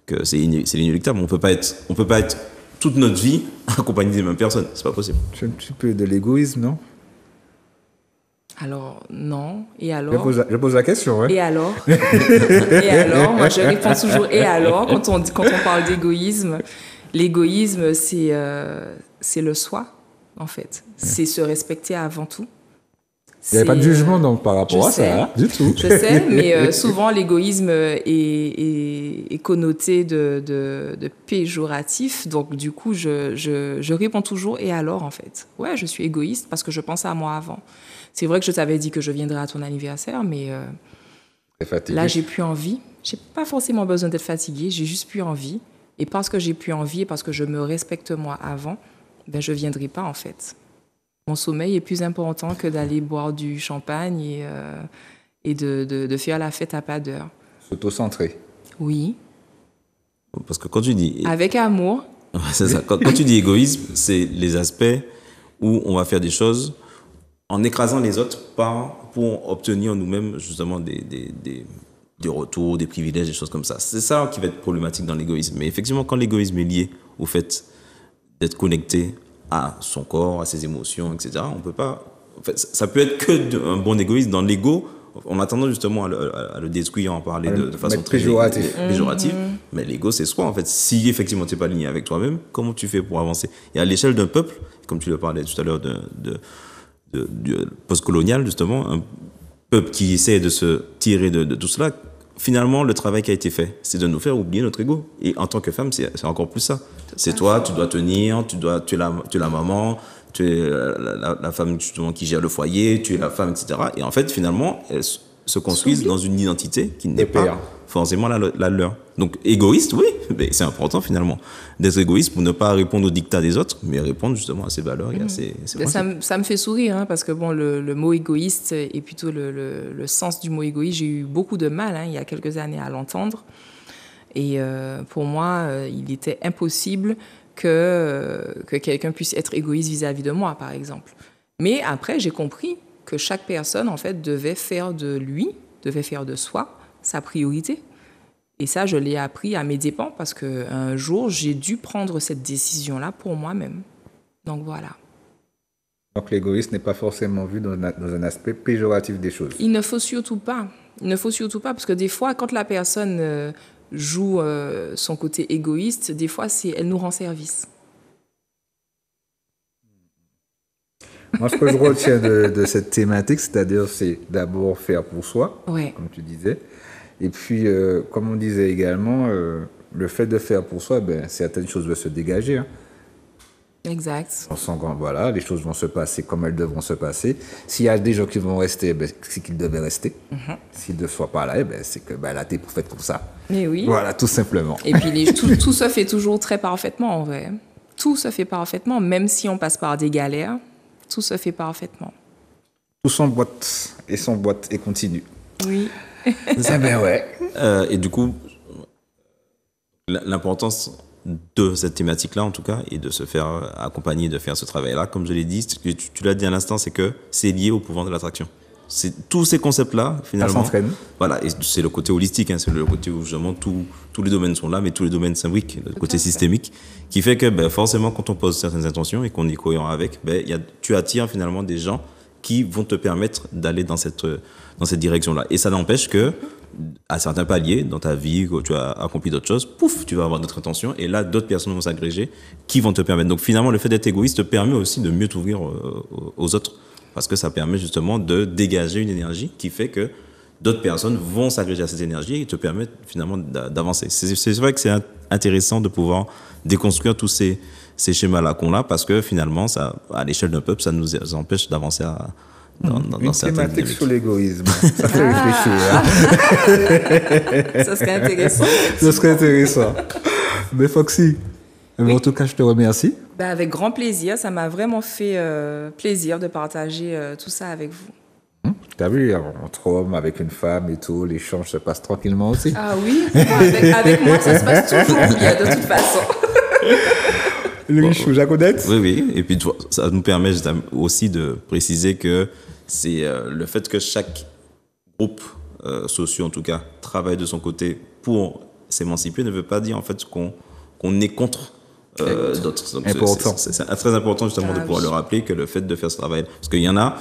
que c'est inéluctable. On peut pas être toute notre vie accompagné des mêmes personnes. C'est pas possible. C'est un petit peu de l'égoïsme, non? Alors, non. Et alors? Je pose la question, ouais. Et alors? Et alors? Moi, je réponds toujours et alors quand on parle d'égoïsme. L'égoïsme, c'est le soi, en fait. C'est se respecter avant tout. Il n'y avait pas de jugement donc par rapport à ça, du tout. Je sais, mais souvent l'égoïsme est connoté de péjoratif. Donc du coup, je réponds toujours et alors en fait. Ouais, je suis égoïste parce que je pense à moi avant. C'est vrai que je t'avais dit que je viendrais à ton anniversaire, mais là j'ai plus envie. J'ai pas forcément besoin d'être fatiguée, j'ai juste plus envie. Et parce que j'ai plus envie et parce que je me respecte moi avant, ben je viendrai pas en fait. Mon sommeil est plus important que d'aller boire du champagne et de faire la fête à pas d'heure. S'auto-centrer. Oui. Parce que quand tu dis... Avec amour. Ouais, c'est ça. Quand tu dis égoïsme, c'est les aspects où on va faire des choses en écrasant les autres pour obtenir nous-mêmes justement des retours, des privilèges, des choses comme ça. C'est ça qui va être problématique dans l'égoïsme. Mais effectivement, quand l'égoïsme est lié au fait d'être connecté à son corps, à ses émotions, etc. On peut pas. En fait, ça peut être que un bon égoïsme. Dans l'ego, on a tendance justement à le détruire, à en parler de façon très péjorative. Mais l'ego, c'est soi. En fait, si effectivement tu n'es pas aligné avec toi-même, comment tu fais pour avancer? Et à l'échelle d'un peuple, comme tu le parlais tout à l'heure du post-colonial, justement, un peuple qui essaie de se tirer de tout cela, finalement, le travail qui a été fait, c'est de nous faire oublier notre ego. Et en tant que femme, c'est encore plus ça. C'est toi, tu dois tenir, tu es la maman, tu es la femme justement qui gère le foyer, tu es la femme, etc. Et en fait, finalement, elles se construisent dans une identité qui n'est pas forcément la leur. Donc, égoïste, oui, mais c'est important finalement d'être égoïste pour ne pas répondre aux dictats des autres, mais répondre justement à ses valeurs et à ses ça me fait sourire, hein, parce que bon, le mot égoïste et plutôt le sens du mot égoïste, j'ai eu beaucoup de mal il y a quelques années à l'entendre. Et pour moi, il était impossible que quelqu'un puisse être égoïste vis-à-vis de moi, par exemple. Mais après, j'ai compris que chaque personne, en fait, devait faire de soi sa priorité. Et ça, je l'ai appris à mes dépens parce qu'un jour, j'ai dû prendre cette décision-là pour moi-même. Donc voilà. Donc l'égoïsme n'est pas forcément vu dans un aspect péjoratif des choses. Il ne faut surtout pas. Il ne faut surtout pas parce que des fois, quand la personne joue son côté égoïste, des fois, elle nous rend service. Moi, ce que je retiens de cette thématique, c'est-à-dire, c'est d'abord faire pour soi, comme tu disais. Et puis, comme on disait également, le fait de faire pour soi, certaines choses veulent se dégager. Hein. Exact. On sent que voilà, les choses vont se passer comme elles devront se passer. S'il y a des gens qui vont rester, c'est qu'ils devaient rester. S'ils ne soient pas là, c'est que là, t'es faite pour ça. Mais oui. Voilà, tout simplement. Et puis, tout se fait toujours très parfaitement, en vrai. Tout se fait parfaitement, même si on passe par des galères. Tout se fait parfaitement. Tout s'emboîte et continue. Oui. Ouais. Et du coup, l'importance de cette thématique-là, en tout cas, et de se faire accompagner, de faire ce travail-là, comme je l'ai dit, tu l'as dit à l'instant, c'est que c'est lié au pouvoir de l'attraction. Tous ces concepts-là, finalement. Ça s'entraîne. Voilà, et c'est le côté holistique, hein, c'est le côté où justement tous les domaines sont là, mais tous les domaines s'imbriquent, le côté systémique, qui fait que forcément, quand on pose certaines intentions et qu'on est cohérent avec, tu attires finalement des gens qui vont te permettre d'aller dans cette direction-là. Et ça n'empêche que, à certains paliers dans ta vie, quand tu as accompli d'autres choses, pouf, tu vas avoir d'autres intentions, et là, d'autres personnes vont s'agréger qui vont te permettre. Donc finalement, le fait d'être égoïste te permet aussi de mieux t'ouvrir aux autres, parce que ça permet justement de dégager une énergie qui fait que d'autres personnes vont s'agréger à cette énergie et te permettent finalement d'avancer. C'est vrai que c'est intéressant de pouvoir déconstruire tous ces schémas-là qu'on a, parce que finalement, ça, à l'échelle d'un peuple, ça nous empêche d'avancer dans une thématique sur l'égoïsme. Ça fait réfléchir. Ça serait intéressant. Ça serait intéressant. Mais Foxy, en tout cas, je te remercie Ben, avec grand plaisir. Ça m'a vraiment fait plaisir de partager tout ça avec vous. T'as vu, entre hommes, avec une femme et tout, l'échange se passe tranquillement aussi. Ah oui, avec moi, ça se passe toujours bien, de toute façon. Le Richou, Jacodette? Oui, oui. Et puis, ça nous permet aussi de préciser que c'est le fait que chaque groupe social, en tout cas, travaille de son côté pour s'émanciper ne veut pas dire, en fait, qu'on est contre d'autres. Donc, c'est très important, justement, de pouvoir le rappeler que le fait de faire ce travail. Parce qu'il y en a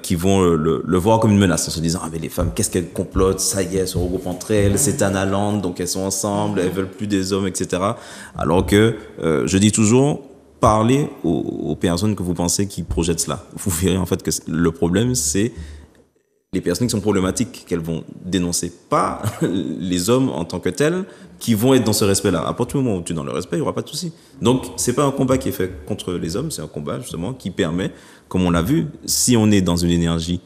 qui vont le voir comme une menace en se disant, ah, mais les femmes, qu'est-ce qu'elles complotent? Ça y est, elles se regroupent entre elles, c'est Tanaland, donc elles sont ensemble, elles veulent plus des hommes, etc. Alors que, je dis toujours, parlez aux personnes que vous pensez qui projettent cela. Vous verrez, en fait, que le problème, c'est les personnes qui sont problématiques qu'elles vont dénoncer, pas les hommes en tant que tels qui vont être dans ce respect-là. À partir du moment où tu es dans le respect, il n'y aura pas de souci. Donc, c'est pas un combat qui est fait contre les hommes, c'est un combat justement qui permet, comme on l'a vu, si on est dans une énergie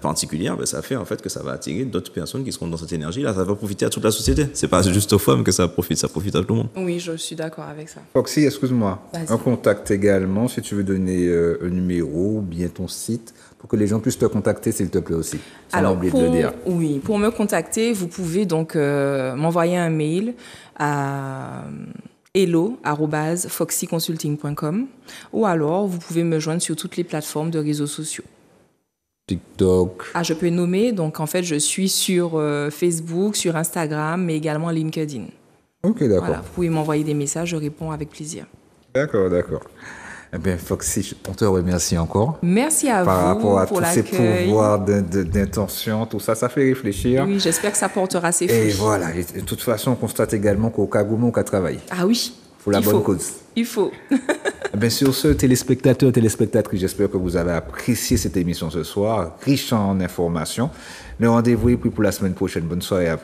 particulière, ben, ça fait en fait que ça va attirer d'autres personnes qui seront dans cette énergie-là. Ça va profiter à toute la société. C'est pas juste aux femmes que ça profite à tout le monde. Oui, je suis d'accord avec ça. Foxy, excuse-moi, un contact également, si tu veux donner un numéro ou bien ton site, pour que les gens puissent te contacter, s'il te plaît aussi. Alors, de le dire. Oui, pour me contacter, vous pouvez donc m'envoyer un mail à hello@foxyconsulting.com ou alors vous pouvez me joindre sur toutes les plateformes de réseaux sociaux. TikTok. Ah, je peux nommer. Donc, en fait, je suis sur Facebook, sur Instagram, mais également LinkedIn. Ok, d'accord. Voilà, vous pouvez m'envoyer des messages, je réponds avec plaisir. D'accord. Eh bien, Foxy, on te remercie encore. Merci à vous par rapport à pour tous ces pouvoirs d'intention, tout ça, ça fait réfléchir. Oui, j'espère que ça portera ses fruits. Et voilà, et de toute façon, on constate également qu'au Kagoumou, on a travaillé. Ah oui. Pour la bonne cause. Il faut. Bien sûr, téléspectateurs, téléspectatrices, j'espère que vous avez apprécié cette émission ce soir, riche en informations. Le rendez-vous est pris pour la semaine prochaine. Bonne soirée à vous.